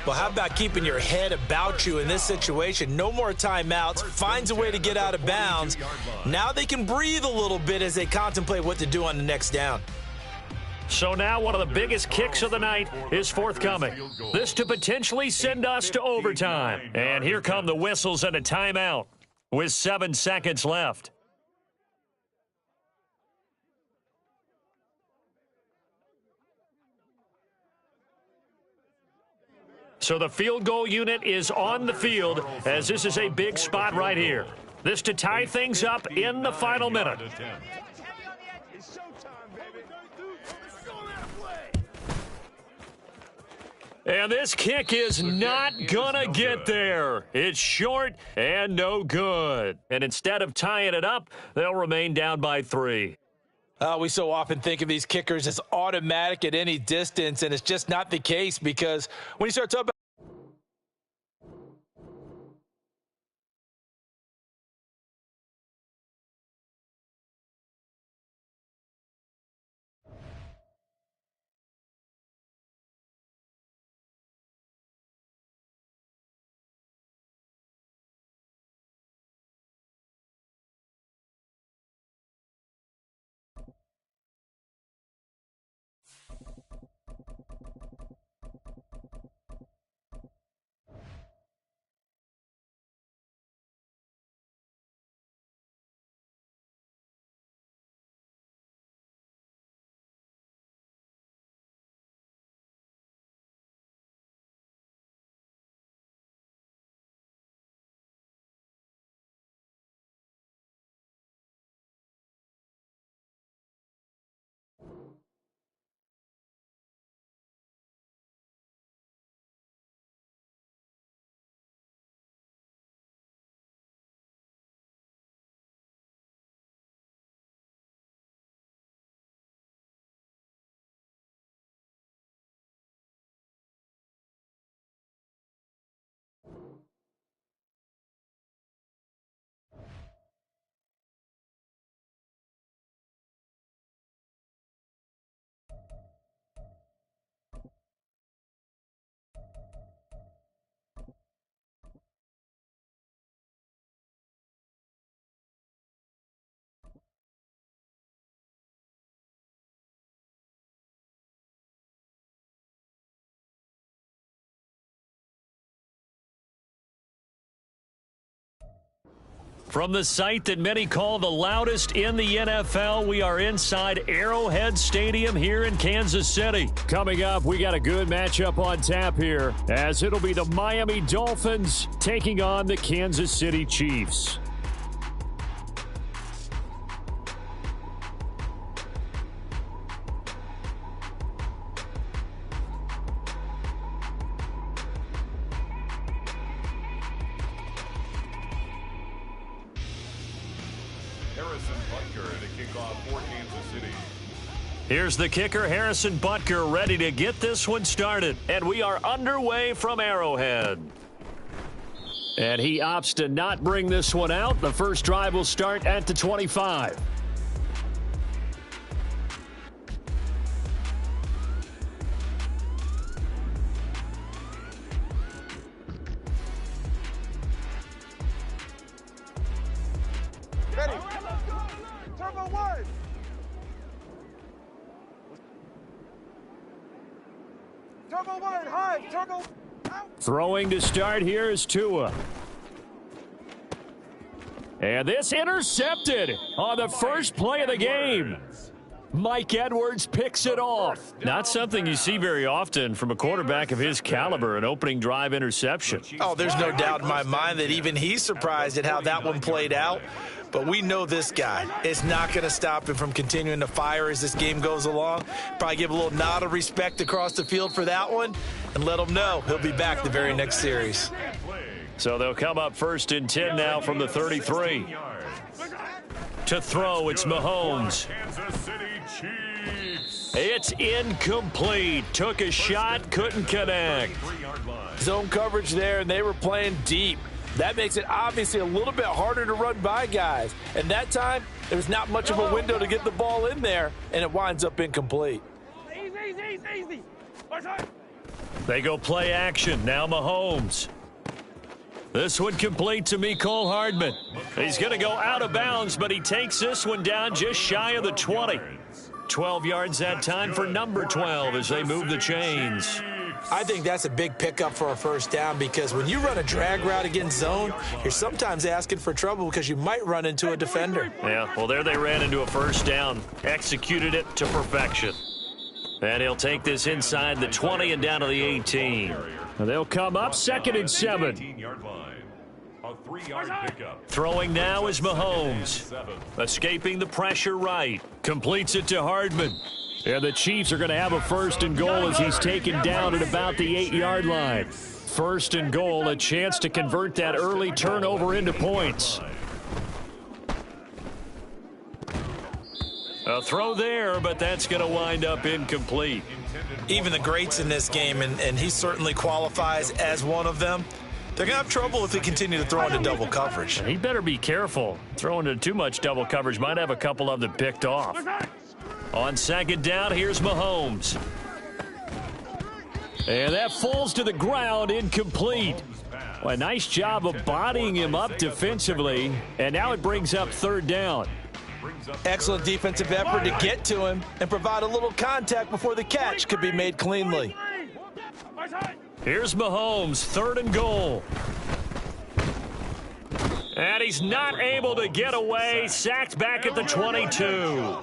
Well, how about keeping your head about you in this situation? No more timeouts. Finds a way to get out of bounds. Now they can breathe a little bit as they contemplate what to do on the next down. So now one of the biggest kicks of the night is forthcoming. This to potentially send us to overtime. And here come the whistles and a timeout with 7 seconds left. So the field goal unit is on the field as this is a big spot right here. This to tie things up in the final minute. And this kick is not gonna get there. It's short and no good. And instead of tying it up, they'll remain down by 3. We so often think of these kickers as automatic at any distance, and it's just not the case because when you start talking about From the site that many call the loudest in the NFL, we are inside Arrowhead Stadium here in Kansas City. Coming up, we got a good matchup on tap here, as it'll be the Miami Dolphins taking on the Kansas City Chiefs. Here's the kicker, Harrison Butker, ready to get this one started. And we are underway from Arrowhead. And he opts to not bring this one out. The first drive will start at the 25. Ready. Turbo wide. Turbo wide, high, turbo out. Throwing to start here is Tua. And this intercepted on the first play of the game. Mike Edwards picks it off. Not something you see very often from a quarterback of his caliber, an opening drive interception. Oh, there's no doubt in my mind that even he's surprised at how that one played out. But we know this guy. It's not going to stop him from continuing to fire as this game goes along. Probably give a little nod of respect across the field for that one and let him know he'll be back the very next series. So they'll come up 1st and 10 now from the 33. To throw, it's Mahomes. It's incomplete. Took a shot, couldn't connect. Zone coverage there, and they were playing deep. That makes it obviously a little bit harder to run by guys. And that time, there's not much of a window to get the ball in there, and it winds up incomplete. Easy. They go play action. Now Mahomes. This one complete to Mecole Hardman. He's going to go out of bounds, but he takes this one down just shy of the 20. 12 yards that time for number 12 as they move the chains. I think that's a big pickup for a first down because when you run a drag route against zone, you're sometimes asking for trouble because you might run into a defender. Yeah, well, there they ran into a first down. Executed it to perfection. And he'll take this inside the 20 and down to the 18. They'll come up 2nd and 7. A 3-yard pickup. Throwing now is Mahomes. Escaping the pressure right. Completes it to Hardman. And the Chiefs are going to have a 1st and goal as he's taken down at about the 8-yard line. 1st and goal, a chance to convert that early turnover into points. A throw there, but that's going to wind up incomplete. Even the greats in this game, and he certainly qualifies as one of them, they're going to have trouble if they continue to throw into double coverage. He better be careful. Throwing into too much double coverage might have a couple of them picked off. On 2nd down, here's Mahomes. And that falls to the ground, incomplete. Well, a nice job of bodying him up defensively, and now it brings up 3rd down. Excellent defensive effort to get to him and provide a little contact before the catch could be made cleanly. Here's Mahomes, 3rd and goal. And he's not able to get away. Sacked back at the 22.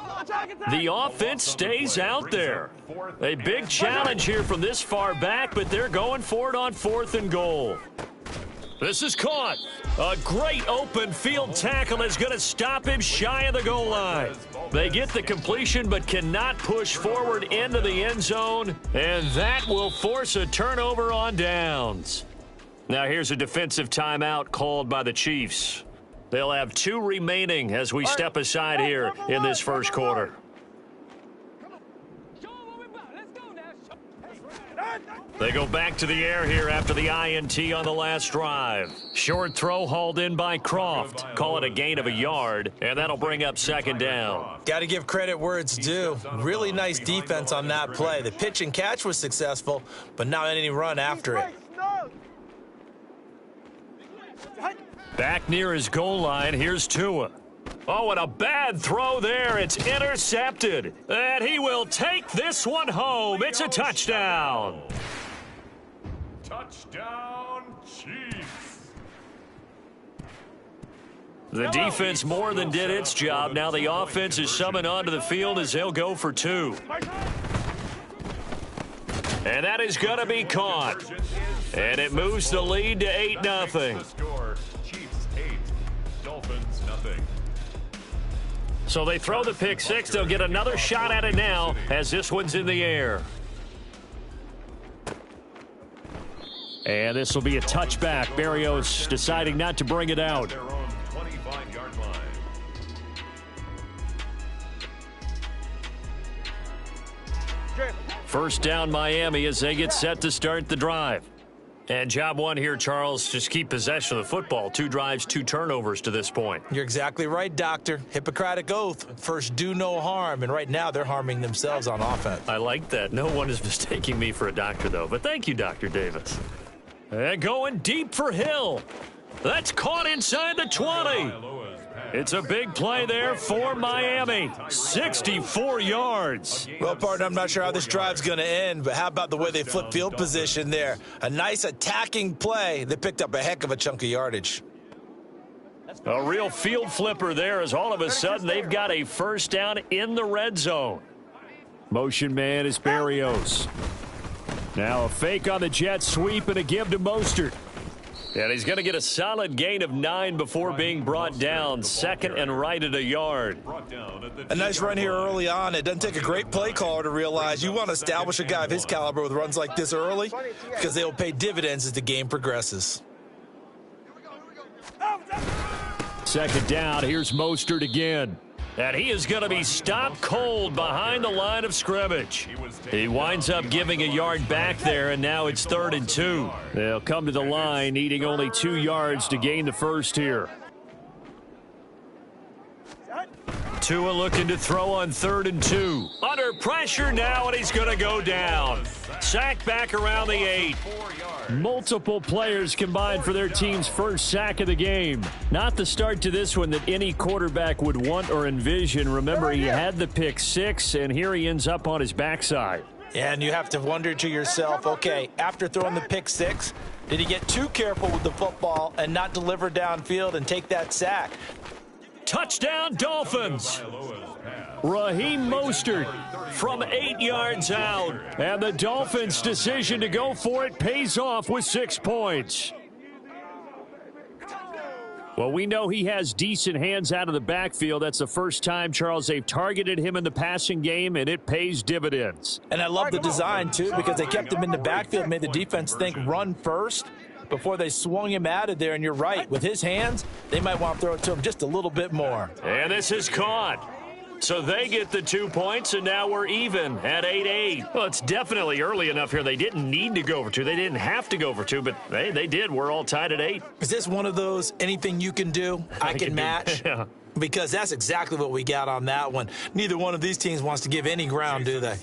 The offense stays out there. A big challenge here from this far back, but they're going for it on 4th and goal. This is caught. A great open field tackle is going to stop him shy of the goal line. They get the completion but cannot push forward into the end zone, and that will force a turnover on downs. Now here's a defensive timeout called by the Chiefs. They'll have 2 remaining as we step aside here in this first quarter. They go back to the air here after the INT on the last drive. Short throw hauled in by Croft. Call it a gain of a yard, and that'll bring up 2nd down. Got to give credit where it's due. Really nice defense on that play. The pitch and catch was successful, but not any run after it. Back near his goal line, here's Tua. Oh, and a bad throw there. It's intercepted. And he will take this one home. It's a touchdown. Touchdown, Chiefs. The defense more than did its job. Now the offense is summoned onto the field as they'll go for 2. And that is going to be caught. And it moves the lead to 8-0. Chiefs 8, Dolphins nothing. So they throw the pick 6. They'll get another shot at it now as this one's in the air. And this will be a touchback. Berrios deciding not to bring it out. Their own 25-yard line. First down Miami as they get set to start the drive. And job one here, Charles, just keep possession of the football. 2 drives, 2 turnovers to this point. You're exactly right, Doctor. Hippocratic oath. First, do no harm. And right now, they're harming themselves on offense. I like that. No one is mistaking me for a doctor, though. But thank you, Dr. Davis. And going deep for Hill. That's caught inside the 20. It's a big play there for Miami. 64 yards. Well, partner, I'm not sure how this drive's going to end, but how about the way they flip field position there? A nice attacking play. They picked up a heck of a chunk of yardage. A real field flipper there as all of a sudden they've got a first down in the red zone. Motion man is Berrios. Now a fake on the jet sweep and a give to Mostert. And he's going to get a solid gain of 9 before being brought down. 2nd and right at a yard. A nice run here early on. It doesn't take a great play caller to realize you want to establish a guy of his caliber with runs like this early because they will pay dividends as the game progresses. 2nd down. Here's Mostert again. And he is going to be stopped cold behind the line of scrimmage. He winds up giving a yard back there, and now it's 3rd and 2. They'll come to the line, needing only 2 yards to gain the first here. Tua looking to throw on 3rd and 2. Under pressure now, and he's going to go down. Sack back around the 8. Multiple players combined for their team's first sack of the game. Not the start to this one that any quarterback would want or envision. Remember, he had the pick 6, and here he ends up on his backside. And you have to wonder to yourself, okay, after throwing the pick 6, did he get too careful with the football and not deliver downfield and take that sack? Touchdown, Dolphins. Raheem Mostert From 8 yards out. And the Dolphins' decision to go for it pays off with 6 points. Well, we know he has decent hands out of the backfield. That's the first time, Charles, they've targeted him in the passing game, and it pays dividends. And I love the design, too, because they kept him in the backfield, made the defense think run first before they swung him out of there. And you're right, with his hands, they might want to throw it to him just a little bit more. And this is caught. So they get the 2 points, and now we're even at 8-8. Well, it's definitely early enough here. They didn't need to go for 2. They didn't have to go for 2, but they did. We're all tied at 8. Is this one of those anything you can do, I can match? Yeah. Because that's exactly what we got on that one. Neither one of these teams wants to give any ground, do they?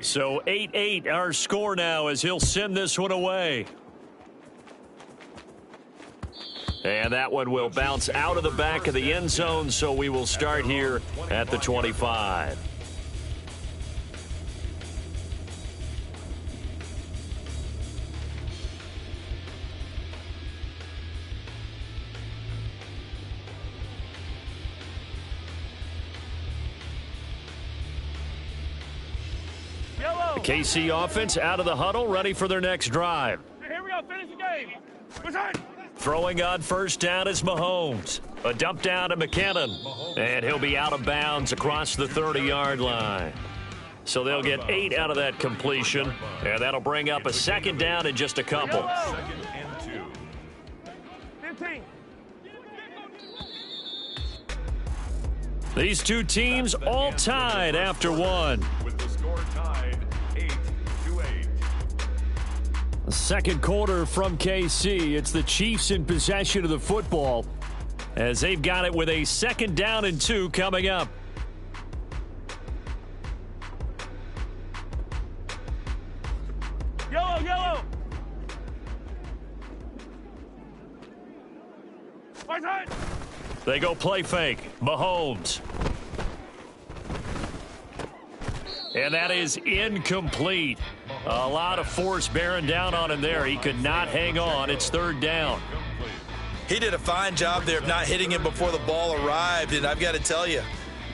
So 8-8 our score now as he'll send this one away. And that one will bounce out of the back of the end zone, so we will start here at the 25. The KC offense out of the huddle, ready for their next drive. Here we go, finish the game. Return. Throwing on first down is Mahomes. A dump down to McKinnon. And he'll be out of bounds across the 30-yard line. So they'll get 8 out of that completion. And that'll bring up a 2nd down in just a couple. 15. These two teams all tied after one. With the score tied 8-8. Second quarter from KC. It's the Chiefs in possession of the football as they've got it with a 2nd down and 2 coming up. Yellow, yellow. Right side. They go play fake. Mahomes. And that is incomplete. A lot of force bearing down on him there. He could not hang on. It's 3rd down. He did a fine job there of not hitting him before the ball arrived, and I've got to tell you,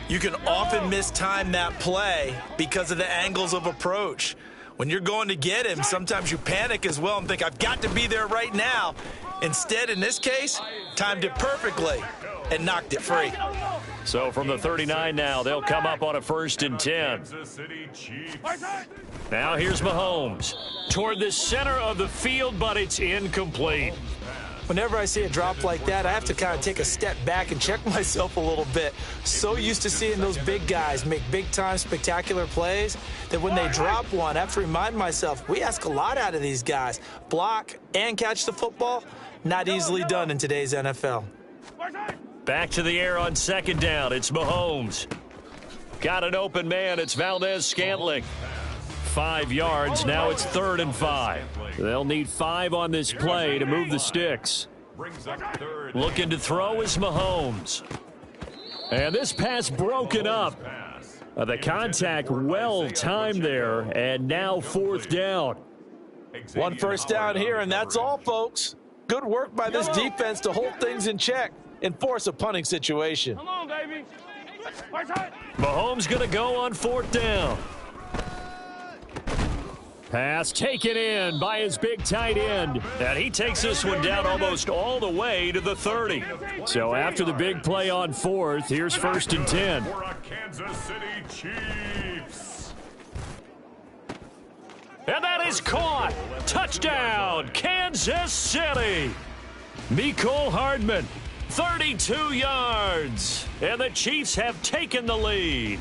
you can often mistime that play because of the angles of approach. When you're going to get him, sometimes you panic as well and think, I've got to be there right now. Instead, in this case, timed it perfectly and knocked it free. So from the 39 now, they'll come up on a 1st and 10. Now here's Mahomes toward the center of the field, but it's incomplete. Whenever I see a drop like that, I have to kind of take a step back and check myself a little bit. So used to seeing those big guys make big-time spectacular plays that when they drop one, I have to remind myself, we ask a lot out of these guys. Block and catch the football, not easily done in today's NFL. Back to the air on second down. It's Mahomes. Got an open man. It's Valdez-Scantling. 5 yards. Now it's 3rd and 5. They'll need 5 on this play to move the sticks. Looking to throw is Mahomes. And this pass broken up. The contact well timed there, and now 4th down. 1 first down here, and that's all, folks. Good work by this defense to hold things in check and force a punting situation. Come on, baby. Mahomes going to go on 4th down. Pass taken in by his big tight end. And he takes this one down almost all the way to the 30. So after the big play on 4th, here's 1st and 10. For a Kansas City Chiefs. And that is caught. Touchdown, Kansas City. Mecole Hardman, 32 yards. And the Chiefs have taken the lead.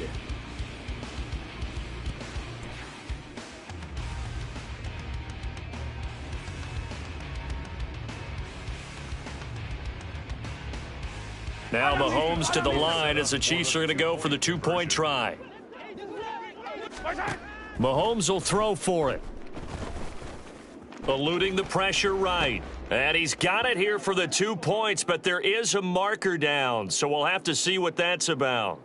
Now Mahomes to the line as the Chiefs are going to go for the 2-point try. Mahomes will throw for it. Eluding the pressure right. And he's got it here for the 2 points, but there is a marker down, so we'll have to see what that's about.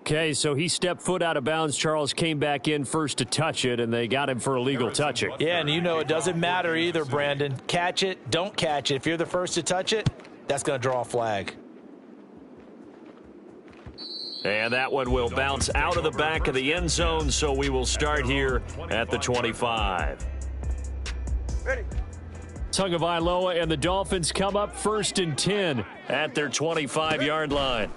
Okay, so he stepped foot out of bounds. Charles came back in first to touch it, and they got him for illegal touching. Yeah, and you know it doesn't matter either, Brandon. Catch it, don't catch it. If you're the first to touch it, that's going to draw a flag. And that one will bounce out of the back of the end zone, so we will start here at the 25. Ready. Tagovailoa and the Dolphins come up 1st and 10 at their 25-yard line.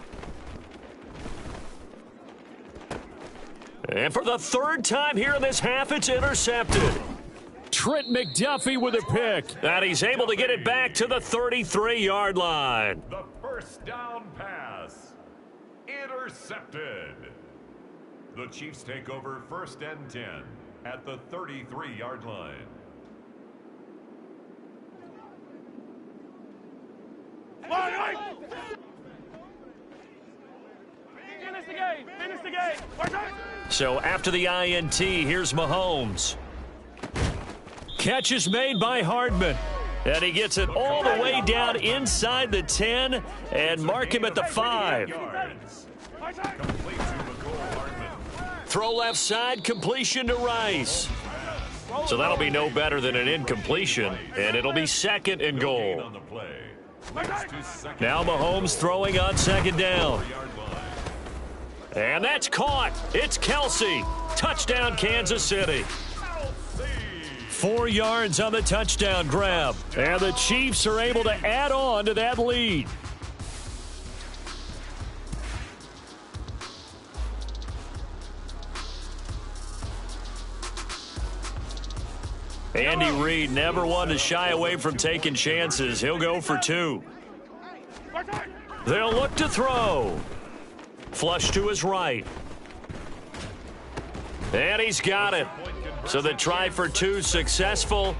And for the 3rd time here in this half, it's intercepted. Trent McDuffie with a pick. And he's able to get it back to the 33-yard line. The first down pass. Intercepted. The Chiefs take over 1st and 10 at the 33-yard line. Finish the game. Finish the game. So after the INT, here's Mahomes. Catch is made by Hardman. And he gets it all the way down inside the 10 and mark him at the 5. Throw left side, completion to Rice. So that'll be no better than an incompletion, and it'll be 2nd and goal. Now Mahomes throwing on 2nd down. And that's caught. It's Kelsey. Touchdown, Kansas City. 4 yards on the touchdown grab. And the Chiefs are able to add on to that lead. Andy Reid never one to shy away from taking chances. He'll go for 2. They'll look to throw. Flush to his right. And he's got it. So the try for 2 successful,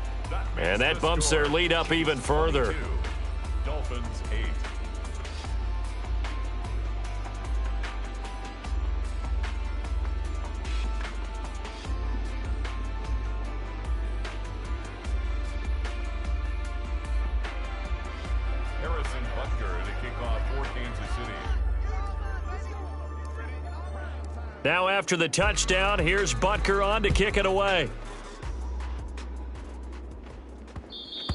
and that bumps their lead up even further. Dolphins 8. Harrison Butker to kick off for Kansas City. Now after the touchdown, here's Butker on to kick it away.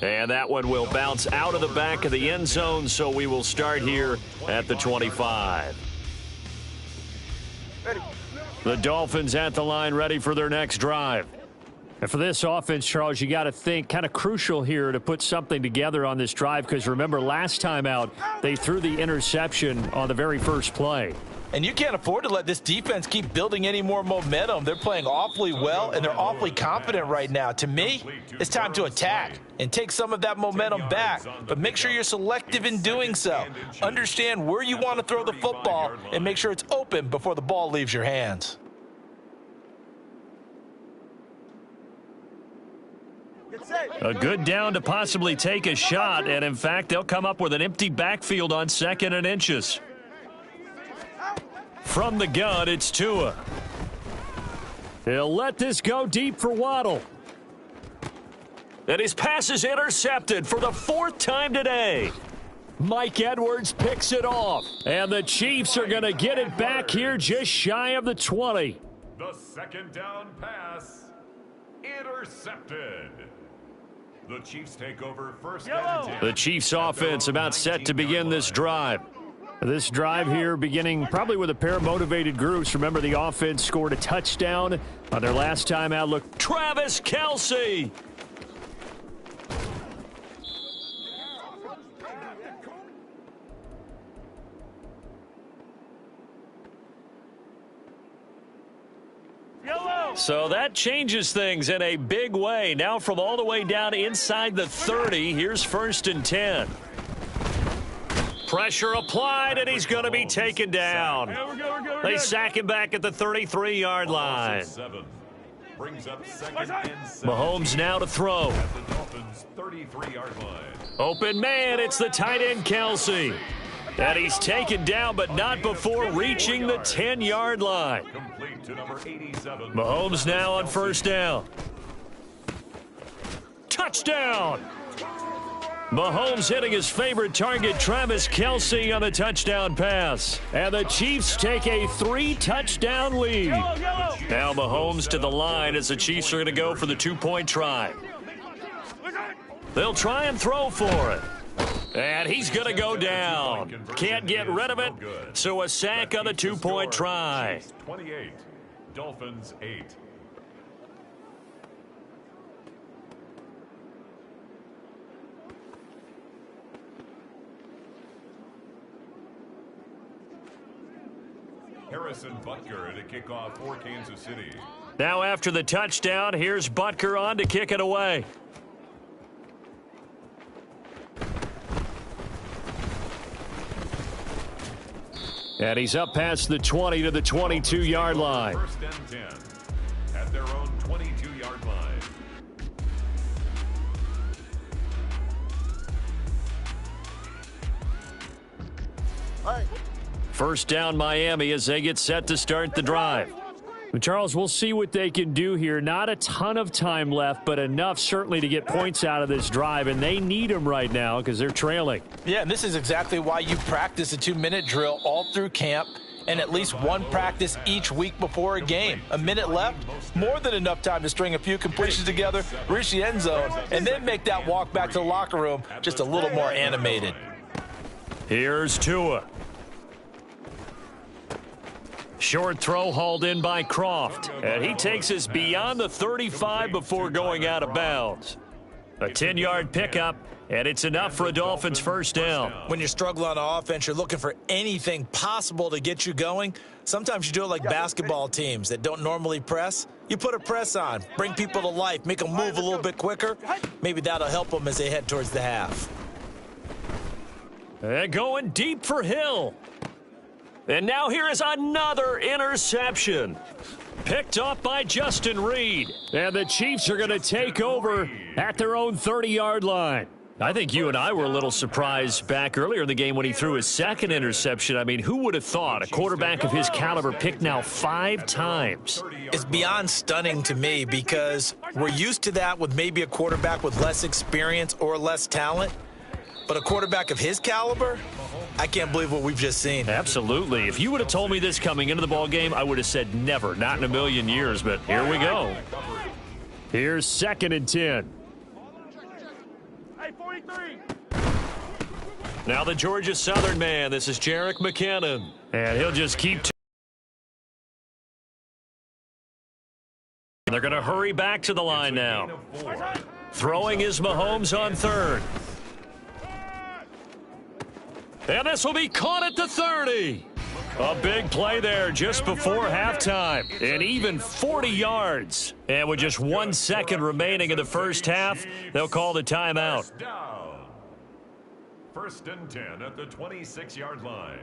And that one will bounce out of the back of the end zone, so we will start here at the 25. The Dolphins at the line ready for their next drive. And for this offense, Charles, you got to think kind of crucial here to put something together on this drive, because remember last time out, they threw the interception on the very first play. And you can't afford to let this defense keep building any more momentum. They're playing awfully well, and they're awfully confident right now. To me, it's time to attack and take some of that momentum back. But make sure you're selective in doing so. Understand where you want to throw the football and make sure it's open before the ball leaves your hands. A good down to possibly take a shot, and in fact, they'll come up with an empty backfield on 2nd and inches. From the gun, it's Tua. He'll let this go deep for Waddle. And his pass is intercepted for the 4th time today. Mike Edwards picks it off. And the Chiefs are going to get it back here just shy of the 20. The 2nd down pass, intercepted. The Chiefs take over 1st and 10. The Chiefs offense about set to begin this drive. This drive here beginning probably with a pair of motivated groups. Remember, the offense scored a touchdown on their last time out. Look, Travis Kelce. So that changes things in a big way. Now from all the way down inside the 30, here's 1st and 10. Pressure applied, and he's going to be taken down. They sack him back at the 33-yard line. Brings up 2nd and 7. Mahomes now to throw. At the Dolphins' 33-yard line. Open man, it's the tight end Kelce. And he's taken down, but not before reaching the 10-yard line. Complete to number 87. Mahomes now on 1st down. Touchdown! Mahomes hitting his favorite target, Travis Kelce, on the touchdown pass. And the Chiefs take a 3-touchdown lead. Now Mahomes to the line as the Chiefs are going to go for the 2-point try. They'll try and throw for it. And he's going to go down. Can't get rid of it, so a sack on the 2-point try. 28, Dolphins 8. Harrison Butker to kick off for Kansas City. Now after the touchdown, here's Butker on to kick it away. And he's up past the 20 to the 22-yard line. 1st and 10 at their own 22-yard line. First down Miami as they get set to start the drive. Charles, we'll see what they can do here. Not a ton of time left, but enough certainly to get points out of this drive, and they need them right now because they're trailing. Yeah, and this is exactly why you practice a 2-minute drill all through camp and at least one practice each week before a game. A minute left, more than enough time to string a few completions together, reach the end zone, and then make that walk back to the locker room just a little more animated. Here's Tua. Short throw hauled in by Croft, and he takes us beyond the 35 before going out of bounds. A 10-yard pickup, and it's enough for a Dolphins 1st down. When you're struggling on offense, you're looking for anything possible to get you going. Sometimes you do it like basketball teams that don't normally press. You put a press on, bring people to life, make them move a little bit quicker. Maybe that'll help them as they head towards the half. And going deep for Hill. And now here is another interception. Picked off by Justin Reed. And the Chiefs are going to take over at their own 30-yard line. I think you and I were a little surprised back earlier in the game when he threw his 2nd interception. I mean, who would have thought a quarterback of his caliber picked now 5 times? It's beyond stunning to me because we're used to that with maybe a quarterback with less experience or less talent. But a quarterback of his caliber, I can't believe what we've just seen. Absolutely. If you would have told me this coming into the ball game, I would have said never, not in a million years. But here we go. Here's 2nd and 10. Hey, 43. Now the Georgia Southern man. This is Jerick McKinnon. And he'll just keep. They're going to hurry back to the line now. Throwing is Mahomes on 3rd. And this will be caught at the 30. A big play there just before halftime, and even 40 yards. And with just 1 second remaining in the first half, they'll call the timeout. First and 10 at the 26-yard line.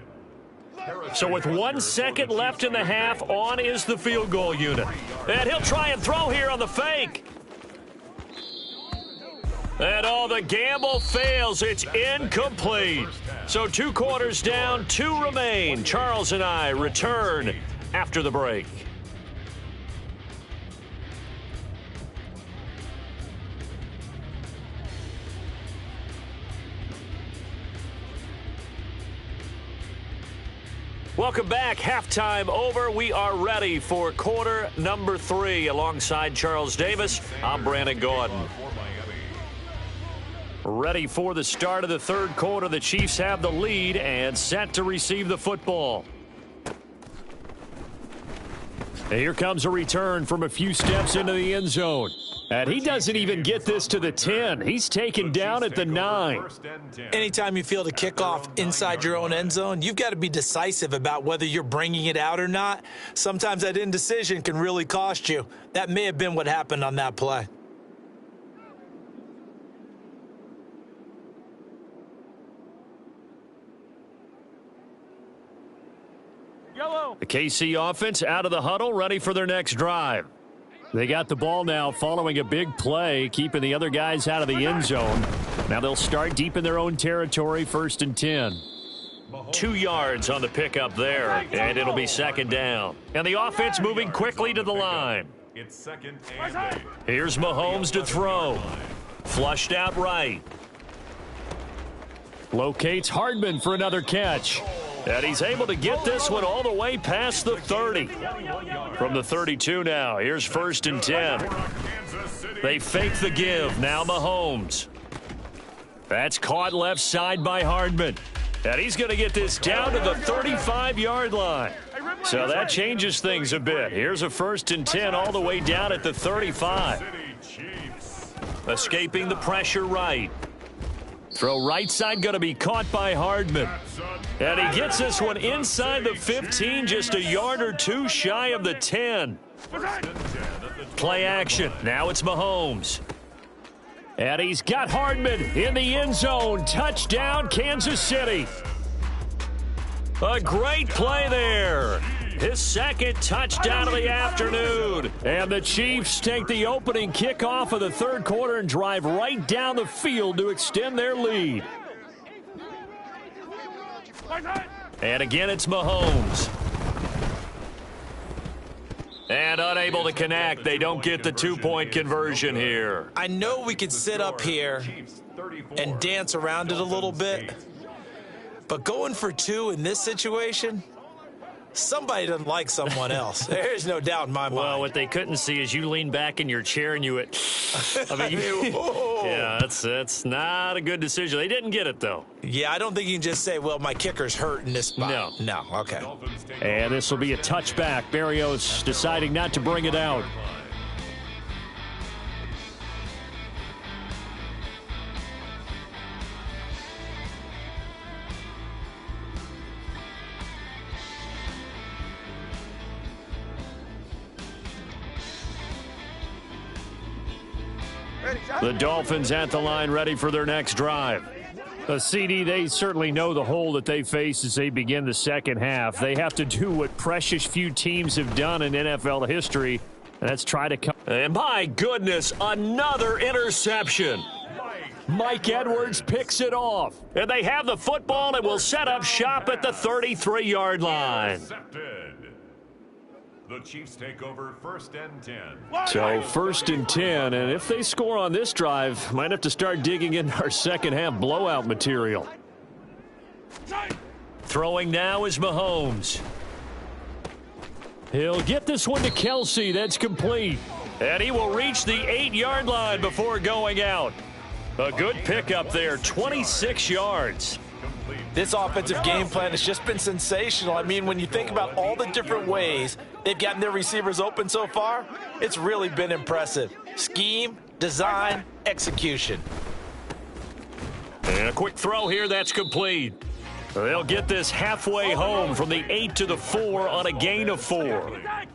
So with 1 second left in the half, on is the field goal unit. And he'll try and throw here on the fake. And the gamble fails. It's incomplete. So 2 quarters down, 2 remain. Charles and I return after the break. Welcome back. Halftime over. We are ready for quarter number 3. Alongside Charles Davis, I'm Brandon Gordon. Ready for the start of the third quarter. The Chiefs have the lead and set to receive the football. And here comes a return from a few steps into the end zone. And he doesn't even get this to the 10. He's taken down at the 9. Anytime you field a kickoff inside your own end zone, you've got to be decisive about whether you're bringing it out or not. Sometimes that indecision can really cost you. That may have been what happened on that play. The KC offense out of the huddle, ready for their next drive. They got the ball now following a big play, keeping the other guys out of the end zone. Now they'll start deep in their own territory, 1st and 10. 2 yards on the pickup there, and it'll be 2nd down. And the offense moving quickly to the line. It's 2nd and 8. Here's Mahomes to throw. Flushed out right. Locates Hardman for another catch. And he's able to get this one all the way past the 30. From the 32 now, here's 1st and 10. They fake the give. Now Mahomes. That's caught left side by Hardman. And he's going to get this down to the 35-yard line. So that changes things a bit. Here's a 1st and 10 all the way down at the 35. Escaping the pressure right. Throw right side going to be caught by Hardman. And he gets this one inside the 15, just a yard or 2 shy of the 10. Play action. Now it's Mahomes. And he's got Hardman in the end zone. Touchdown, Kansas City. A great play there. His 2nd touchdown of the afternoon. And the Chiefs take the opening kickoff of the third quarter and drive right down the field to extend their lead. And again, it's Mahomes. And unable to connect. They don't get the 2-point conversion here. I know we could sit up here and dance around it a little bit, but going for 2 in this situation, somebody doesn't like someone else. There's no doubt in my mind. Well, what they couldn't see is you lean back in your chair and you went, yeah, that's not a good decision. They didn't get it, though. Yeah, I don't think you can just say, well, my kicker's hurt in this spot. No, okay. And this will be a touchback. Berrios deciding not to bring it out. The Dolphins at the line, ready for their next drive. CD, they certainly know the hole that they face as they begin the second half. They have to do what precious few teams have done in NFL history, and that's try to come. And my goodness, another interception. Mike Edwards picks it off. And they have the football and will set up shop at the 33-yard line. The Chiefs take over 1st and 10. So 1st and 10, and if they score on this drive, might have to start digging in our second half blowout material. Throwing now is Mahomes. He'll get this one to Kelsey. That's complete. And he will reach the 8-yard line before going out. A good pickup there, 26 yards. This offensive game plan has just been sensational. I mean, when you think about all the different ways they've gotten their receivers open so far, it's really been impressive. Scheme, design, execution. And a quick throw here, that's complete. They'll get this halfway home from the 8 to the 4 on a gain of 4. A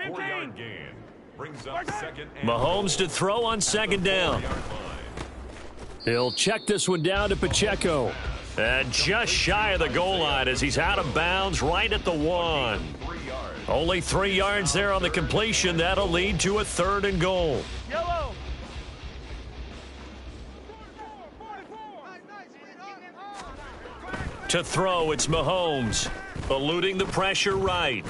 4-yard gain brings up second and Mahomes to throw on second down. He'll check this one down to Pacheco. And just shy of the goal line as he's out of bounds right at the 1. Only 3 yards there on the completion. That'll lead to a 3rd and goal. Yellow. To throw, it's Mahomes, eluding the pressure right.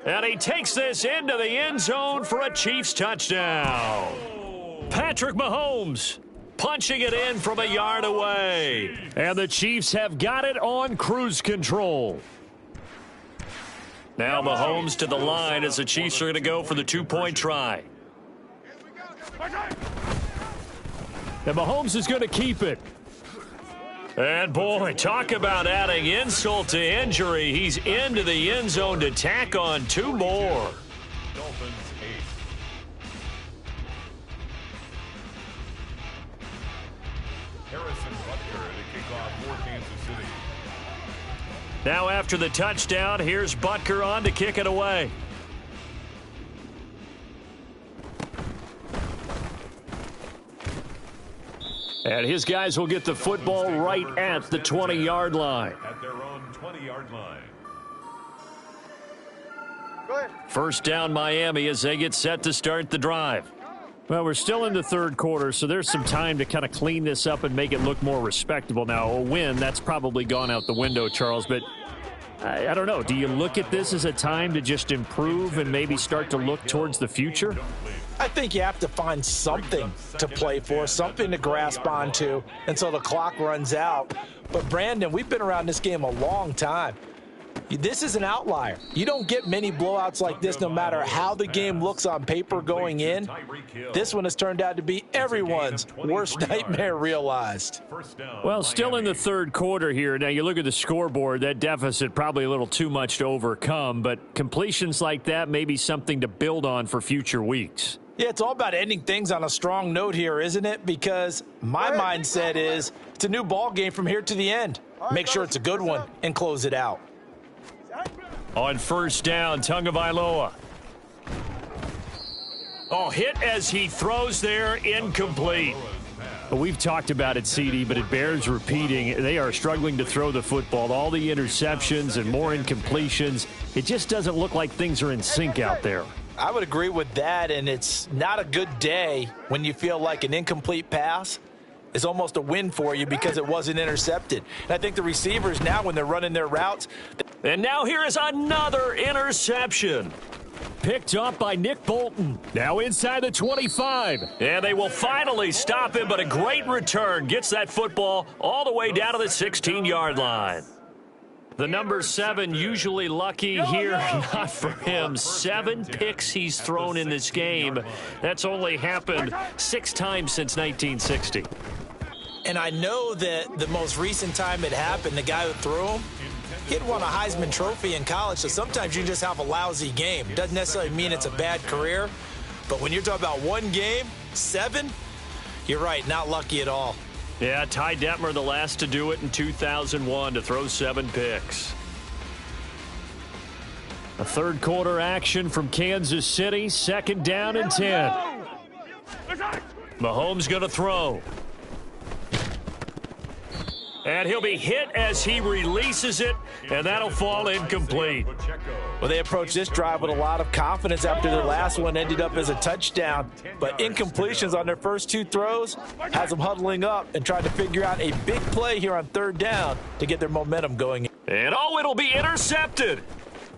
And he takes this into the end zone for a Chiefs touchdown. Patrick Mahomes punching it in from a yard away. And the Chiefs have got it on cruise control. Now Mahomes to the line as the Chiefs are going to go for the 2-point try. And Mahomes is going to keep it. And, boy, talk about adding insult to injury. He's into the end zone to tack on 2 more. Dolphins 8. Harrison Butker to kick off for Kansas City. Now after the touchdown, here's Butker on to kick it away. And his guys will get the football right at the 20-yard line. At their own 20-yard line. Go ahead. First down Miami as they get set to start the drive. Well, we're still in the 3rd quarter, so there's some time to kind of clean this up and make it look more respectable. Now, a win, that's probably gone out the window, Charles, but I don't know. Do you look at this as a time to just improve and maybe start to look towards the future? I think you have to find something to play for, something to grasp onto until the clock runs out. But, Brandon, we've been around this game a long time. This is an outlier. You don't get many blowouts like this no matter how the game looks on paper going in. This one has turned out to be everyone's worst nightmare realized. Well, still in the 3rd quarter here. Now, you look at the scoreboard, that deficit probably a little too much to overcome, but completions like that may be something to build on for future weeks. Yeah, it's all about ending things on a strong note here, isn't it? Because my mindset is it's a new ball game from here to the end. Make sure it's a good one and close it out. On first down, Tagovailoa. Oh, hit as he throws there, incomplete. Well, we've talked about it, CD, but it bears repeating. They are struggling to throw the football. All the interceptions and more incompletions. It just doesn't look like things are in sync out there. I would agree with that, and it's not a good day when you feel like an incomplete pass is almost a win for you because it wasn't intercepted. And I think the receivers now, when they're running their routes. And now here is another interception. Picked up by Nick Bolton. Now inside the 25. And they will finally stop him, but a great return. Gets that football all the way down to the 16-yard line. The number 7 usually lucky here, not for him. 7 picks he's thrown in this game. That's only happened 6 times since 1960. And I know that the most recent time it happened, the guy who threw him, he'd won a Heisman Trophy in college, so sometimes you just have a lousy game. Doesn't necessarily mean it's a bad career, but when you're talking about one game, 7, you're right, not lucky at all. Yeah, Ty Detmer, the last to do it in 2001, to throw 7 picks. A 3rd quarter action from Kansas City, 2nd down and 10. Mahomes going to throw. And he'll be hit as he releases it, and that'll fall incomplete. Well, they approached this drive with a lot of confidence after their last one ended up as a touchdown. But incompletions on their first 2 throws has them huddling up and trying to figure out a big play here on 3rd down to get their momentum going. And it'll be intercepted.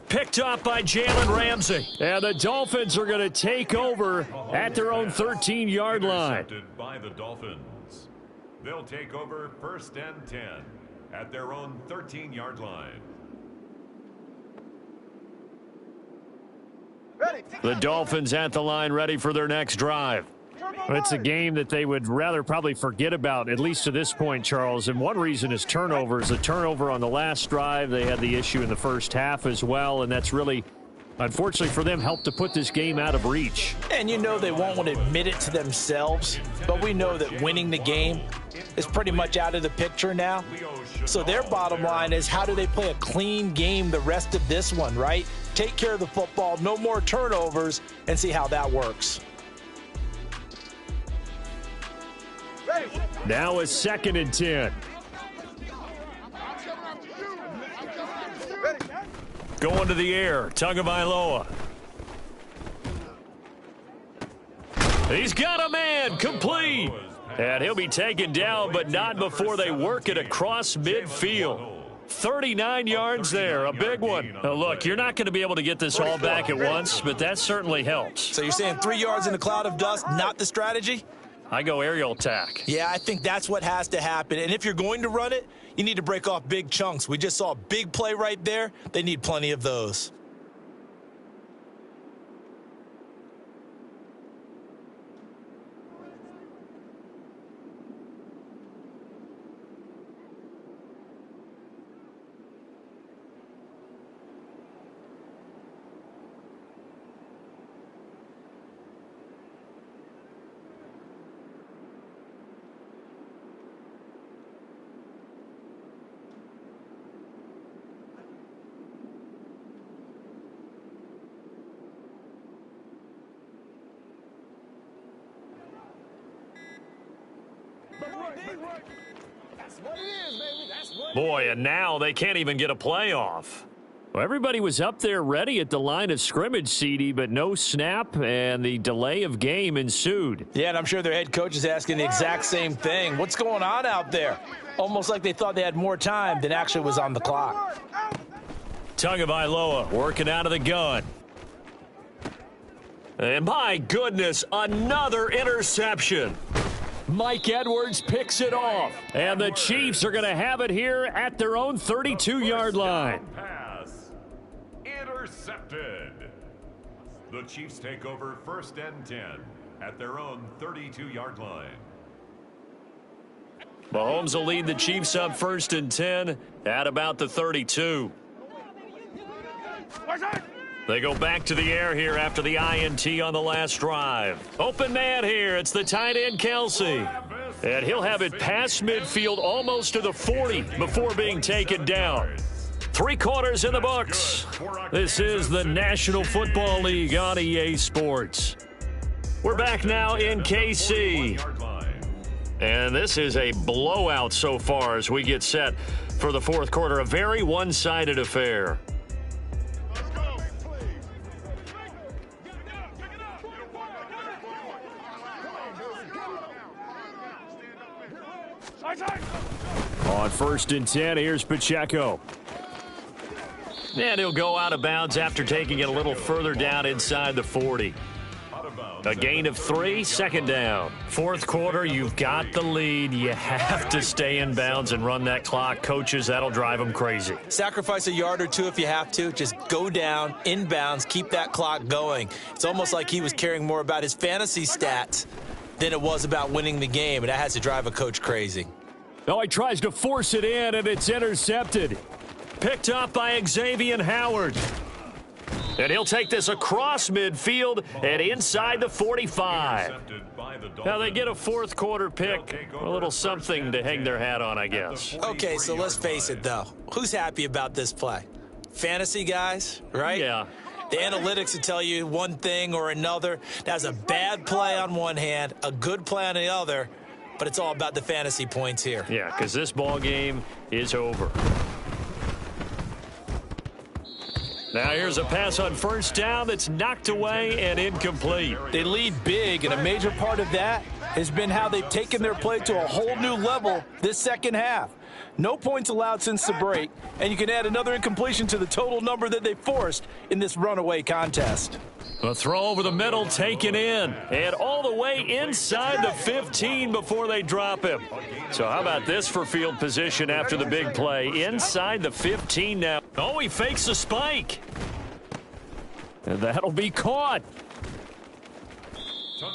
Picked up by Jalen Ramsey. And the Dolphins are going to take over at their own 13-yard line. Intercepted by the Dolphins. They'll take over 1st and 10 at their own 13-yard line. The Dolphins at the line, ready for their next drive. It's a game that they would rather probably forget about, at least to this point, Charles. And one reason is turnovers. A turnover on the last drive. They had the issue in the first half as well, and that's really Unfortunately for them, helped to put this game out of reach. And you know they won't want to admit it to themselves, but we know that winning the game is pretty much out of the picture now. So their bottom line is, how do they play a clean game the rest of this one, right? Take care of the football, no more turnovers, and see how that works. Now a 2nd and 10. Going to the air, Tagovailoa. He's got a man, complete. And he'll be taken down, but not before they work it across midfield. 39 yards there, a big one. Now look, you're not going to be able to get this all back at once, but that certainly helps. So you're saying 3 yards in a cloud of dust, not the strategy? I go aerial attack. Yeah, I think that's what has to happen. And if you're going to run it, you need to break off big chunks. We just saw a big play right there. They need plenty of those. Boy, and now they can't even get a playoff. Well, everybody was up there ready at the line of scrimmage, CD, but no snap, and the delay of game ensued. Yeah, and I'm sure their head coach is asking the exact same thing. What's going on out there? Almost like they thought they had more time than actually was on the clock. Tagovailoa working out of the gun. And my goodness, another interception. Mike Edwards picks it off. And the Chiefs are going to have it here at their own 32-yard line. Pass intercepted. The Chiefs take over 1st and 10 at their own 32-yard line. Mahomes will lead the Chiefs up 1st and 10 at about the 32. They go back to the air here after the INT on the last drive. Open man here. It's the tight end, Kelsey. And he'll have it past midfield almost to the 40 before being taken down. 3 quarters in the books. This is the National Football League on EA Sports. We're back now in KC. And this is a blowout so far as we get set for the 4th quarter. A very one-sided affair. On 1st and 10, here's Pacheco. And he'll go out of bounds after taking it a little further down inside the 40. A gain of 3, 2nd down. 4th quarter, you've got the lead. You have to stay in bounds and run that clock. Coaches, that'll drive them crazy. Sacrifice a yard or 2 if you have to. Just go down, in bounds, keep that clock going. It's almost like he was caring more about his fantasy stats than it was about winning the game, and that has to drive a coach crazy. Oh, he tries to force it in, and it's intercepted. Picked up by Xavier Howard. And he'll take this across midfield and inside the 45. Now they get a 4th quarter pick. A little something to hang their hat on, I guess. Okay, so let's face it, though. Who's happy about this play? Fantasy guys, right? Yeah. The analytics will tell you one thing or another. That's a bad play on one hand, a good play on the other, but it's all about the fantasy points here. Yeah, because this ball game is over. Now here's a pass on 1st down that's knocked away and incomplete. They lead big, and a major part of that has been how they've taken their play to a whole new level this 2nd half. No points allowed since the break, and you can add another incompletion to the total number that they forced in this runaway contest. A throw over the middle taken in, and all the way inside the 15 before they drop him. So how about this for field position after the big play? Inside the 15 now. Oh, he fakes a spike. And that'll be caught.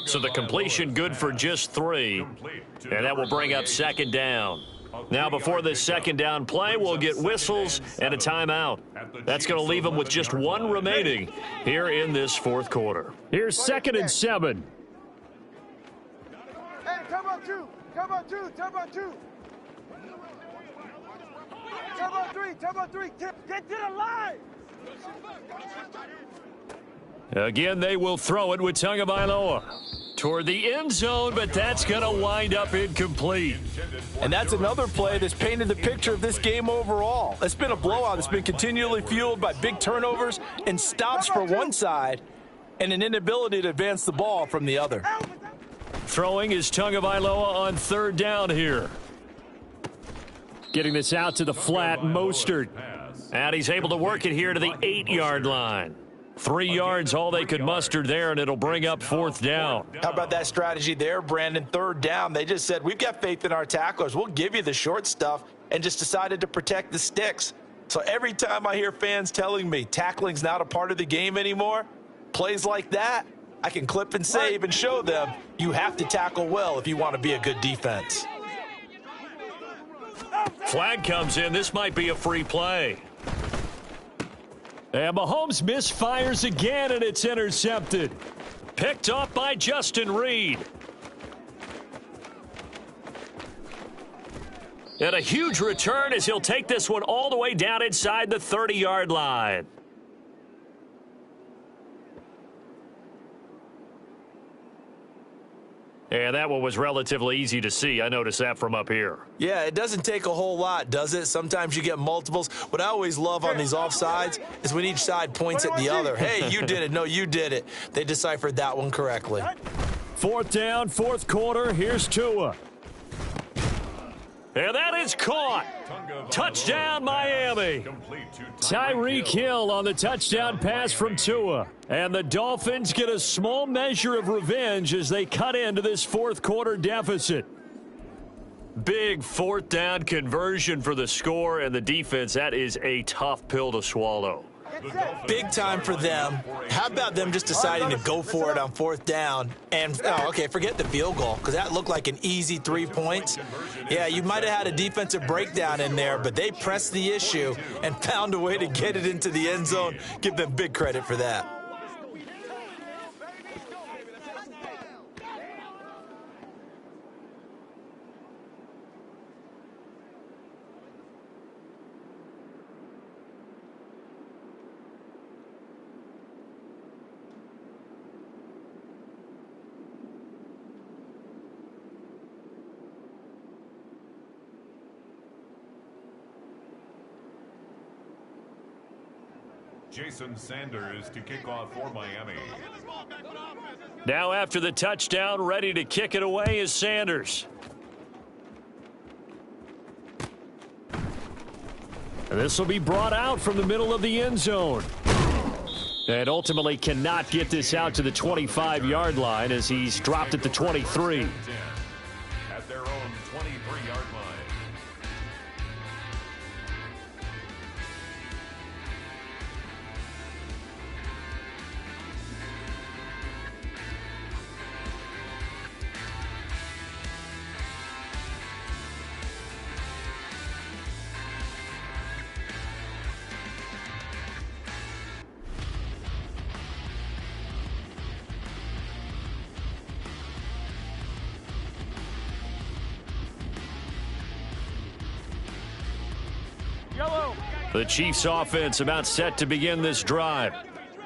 So the completion good for just 3, and that will bring up 2nd down. Now, before this second down play, we'll get whistles and a timeout. That's going to leave them with just one remaining here in this fourth quarter. Here's 2nd and 7. Hey, come on 2. Come on 2. Come on 2. Come on 3. Come on 3. Get to the line. Again, they will throw it with Tagovailoa toward the end zone, but that's going to wind up incomplete. And that's another play that's painted the picture of this game overall. It's been a blowout. It's been continually fueled by big turnovers and stops for one side and an inability to advance the ball from the other. Throwing is Tagovailoa on 3rd down here. Getting this out to the flat, Mostert. And he's able to work it here to the 8-yard line. 3 yards, all they could muster there, and it'll bring up 4th down. How about that strategy there, Brandon? 3rd down. They just said, we've got faith in our tacklers. We'll give you the short stuff, and just decided to protect the sticks. So every time I hear fans telling me tackling's not a part of the game anymore, plays like that, I can clip and save and show them you have to tackle well if you want to be a good defense. Flag comes in. This might be a free play. And Mahomes misfires again, and it's intercepted. Picked off by Justin Reed. And a huge return as he'll take this one all the way down inside the 30-yard line. And that one was relatively easy to see. I noticed that from up here. Yeah, it doesn't take a whole lot, does it? Sometimes you get multiples. What I always love on these offsides is when each side points at the other. Hey, you did it. No, you did it. They deciphered that one correctly. 4th down, 4th quarter. Here's Tua. And that is caught. Touchdown, Miami. Tyreek Hill on the touchdown pass from Tua. And the Dolphins get a small measure of revenge as they cut into this 4th quarter deficit. Big 4th down conversion for the score, and the defense, that is a tough pill to swallow. Big time for them. How about them just deciding to go for it on 4th down? And, forget the field goal, because that looked like an easy 3 points. Yeah, you might have had a defensive breakdown in there, but they pressed the issue and found a way to get it into the end zone. Give them big credit for that. Jason Sanders to kick off for Miami. Now after the touchdown, ready to kick it away is Sanders. And this will be brought out from the middle of the end zone. And ultimately cannot get this out to the 25-yard line as he's dropped at the 23. At their own 23-yard line. The Chiefs offense about set to begin this drive.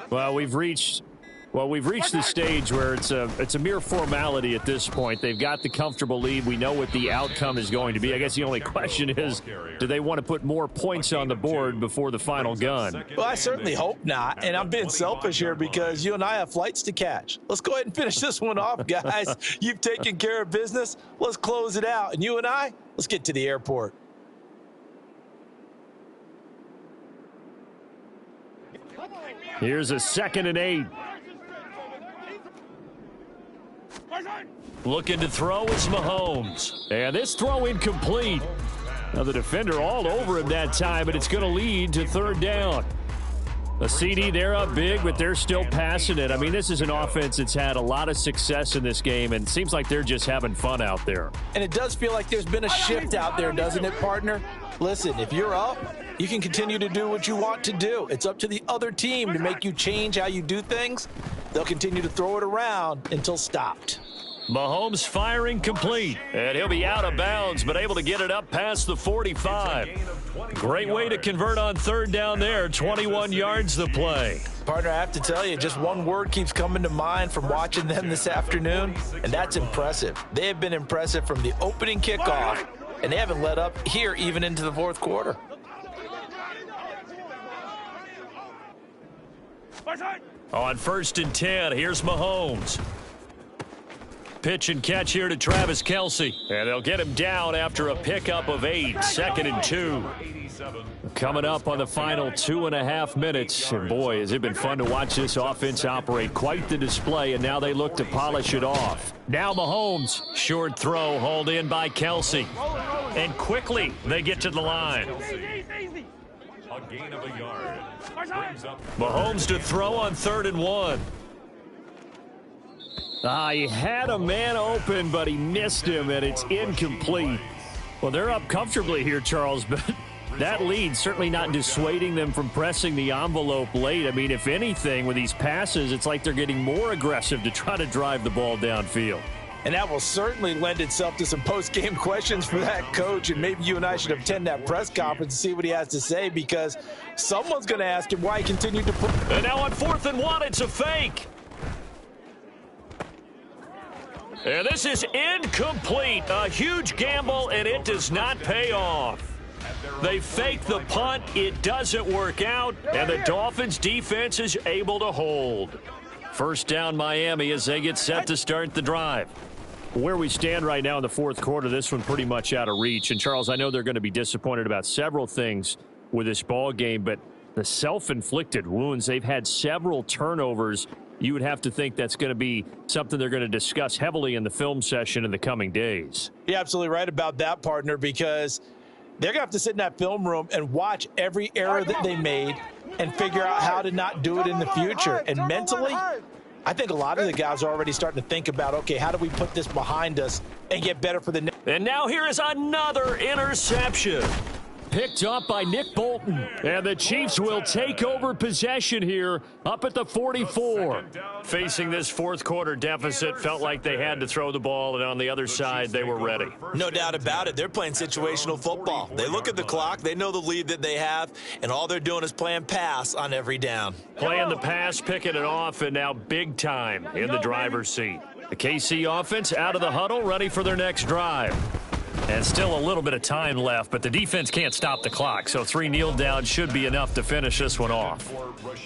Well, we've reached the stage where it's a mere formality at this point. They've got the comfortable lead. We know what the outcome is going to be. I guess the only question is, do they want to put more points on the board before the final gun? Well, I certainly hope not. And I'm being selfish here because you and I have flights to catch. Let's go ahead and finish this one off, guys. You've taken care of business. Let's close it out. And you and I, let's get to the airport. Here's a 2nd and 8. Looking to throw is Mahomes. And this throw incomplete. Now the defender all over him that time, but it's going to lead to 3rd down. A CD, they're up big, but they're still passing it. I mean, this is an offense that's had a lot of success in this game, and it seems like they're just having fun out there. And it does feel like there's been a shift out there, doesn't it, partner? Listen, if you're up, you can continue to do what you want to do. It's up to the other team to make you change how you do things. They'll continue to throw it around until stopped. Mahomes firing complete, and he'll be out of bounds, but able to get it up past the 45. Great way to convert on third down there. 21 yards the play. Partner, I have to tell you, just one word keeps coming to mind from watching them this afternoon, and that's impressive. They have been impressive from the opening kickoff, and they haven't let up here even into the fourth quarter. On 1st and 10, here's Mahomes. Pitch and catch here to Travis Kelce. And they'll get him down after a pickup of 8. 2nd and 2. Coming up on the final 2.5 minutes. And boy, has it been fun to watch this offense operate. Quite the display, and now they look to polish it off. Now Mahomes. Short throw, hauled in by Kelce. And quickly, they get to the line. A gain of a yard. Mahomes to throw on 3rd and 1. He had a man open, but he missed him, and it's incomplete. Well, they're up comfortably here, Charles, but that lead certainly not dissuading them from pressing the envelope late. I mean, if anything, with these passes, it's like they're getting more aggressive to try to drive the ball downfield. And that will certainly lend itself to some post-game questions for that coach, and maybe you and I should attend that press conference and see what he has to say, because someone's going to ask him why he continued to put. And now on 4th and 1, it's a fake. And this is incomplete. A huge gamble, and it does not pay off. They fake the punt. It doesn't work out, and the Dolphins' defense is able to hold. First down, Miami, as they get set to start the drive. Where we stand right now in the fourth quarter, this one pretty much out of reach. And, Charles, I know they're going to be disappointed about several things with this ball game, but the self-inflicted wounds, they've had several turnovers. You would have to think that's going to be something they're going to discuss heavily in the film session in the coming days. You're absolutely right about that, partner, because they're going to have to sit in that film room and watch every error that they made and figure out how to not do it in the future. And mentally, I think a lot of the guys are already starting to think about, okay, how do we put this behind us and get better for the next. And now here is another interception. Picked up by Nick Bolton. And the Chiefs will take over possession here up at the 44. Facing this fourth quarter deficit, felt like they had to throw the ball, and on the other side, they were ready. No doubt about it. They're playing situational football. They look at the clock, they know the lead that they have, and all they're doing is playing pass on every down. Playing the pass, picking it off, and now big time in the driver's seat. The KC offense out of the huddle, ready for their next drive. And still a little bit of time left, but the defense can't stop the clock, so 3 kneel downs should be enough to finish this one off.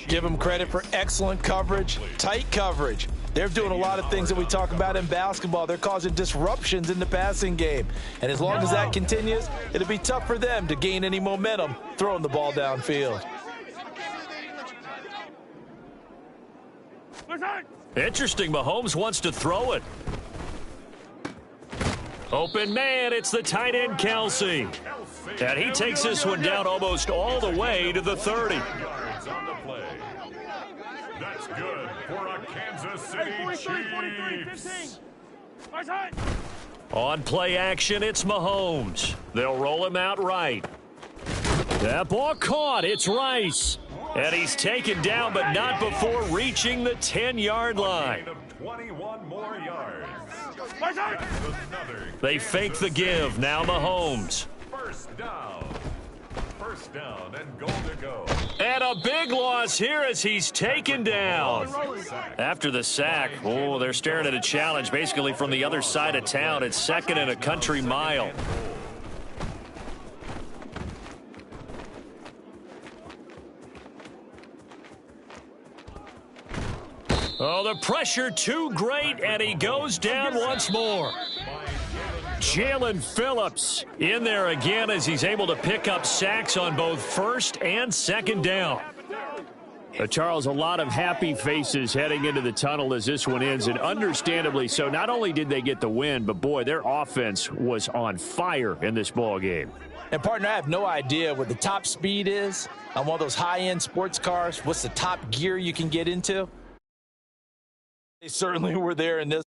Give them credit for excellent coverage, tight coverage. They're doing a lot of things that we talk about in basketball. They're causing disruptions in the passing game. And as long as that continues, it'll be tough for them to gain any momentum throwing the ball downfield. Interesting, Mahomes wants to throw it. Open man, it's the tight end Kelce. And he takes this one down almost all the way to the 30. That's good for a Kansas City Chiefs. On play action, it's Mahomes. They'll roll him out right. That ball caught. It's Rice. And he's taken down, but not before reaching the 10-yard line. 21 more yards. They fake the give. Now Mahomes. First down and goal to go. And a big loss here as he's taken down. After the sack, they're staring at a challenge basically from the other side of town. It's 2nd and a country mile. Oh, the pressure too great, and he goes down once more. Jalen Phillips in there again as he's able to pick up sacks on both 1st and 2nd down. Charles, a lot of happy faces heading into the tunnel as this one ends, and understandably so. Not only did they get the win, but, boy, their offense was on fire in this ball game. And, partner, I have no idea what the top speed is on one of those high-end sports cars. What's the top gear you can get into? They certainly were there in this.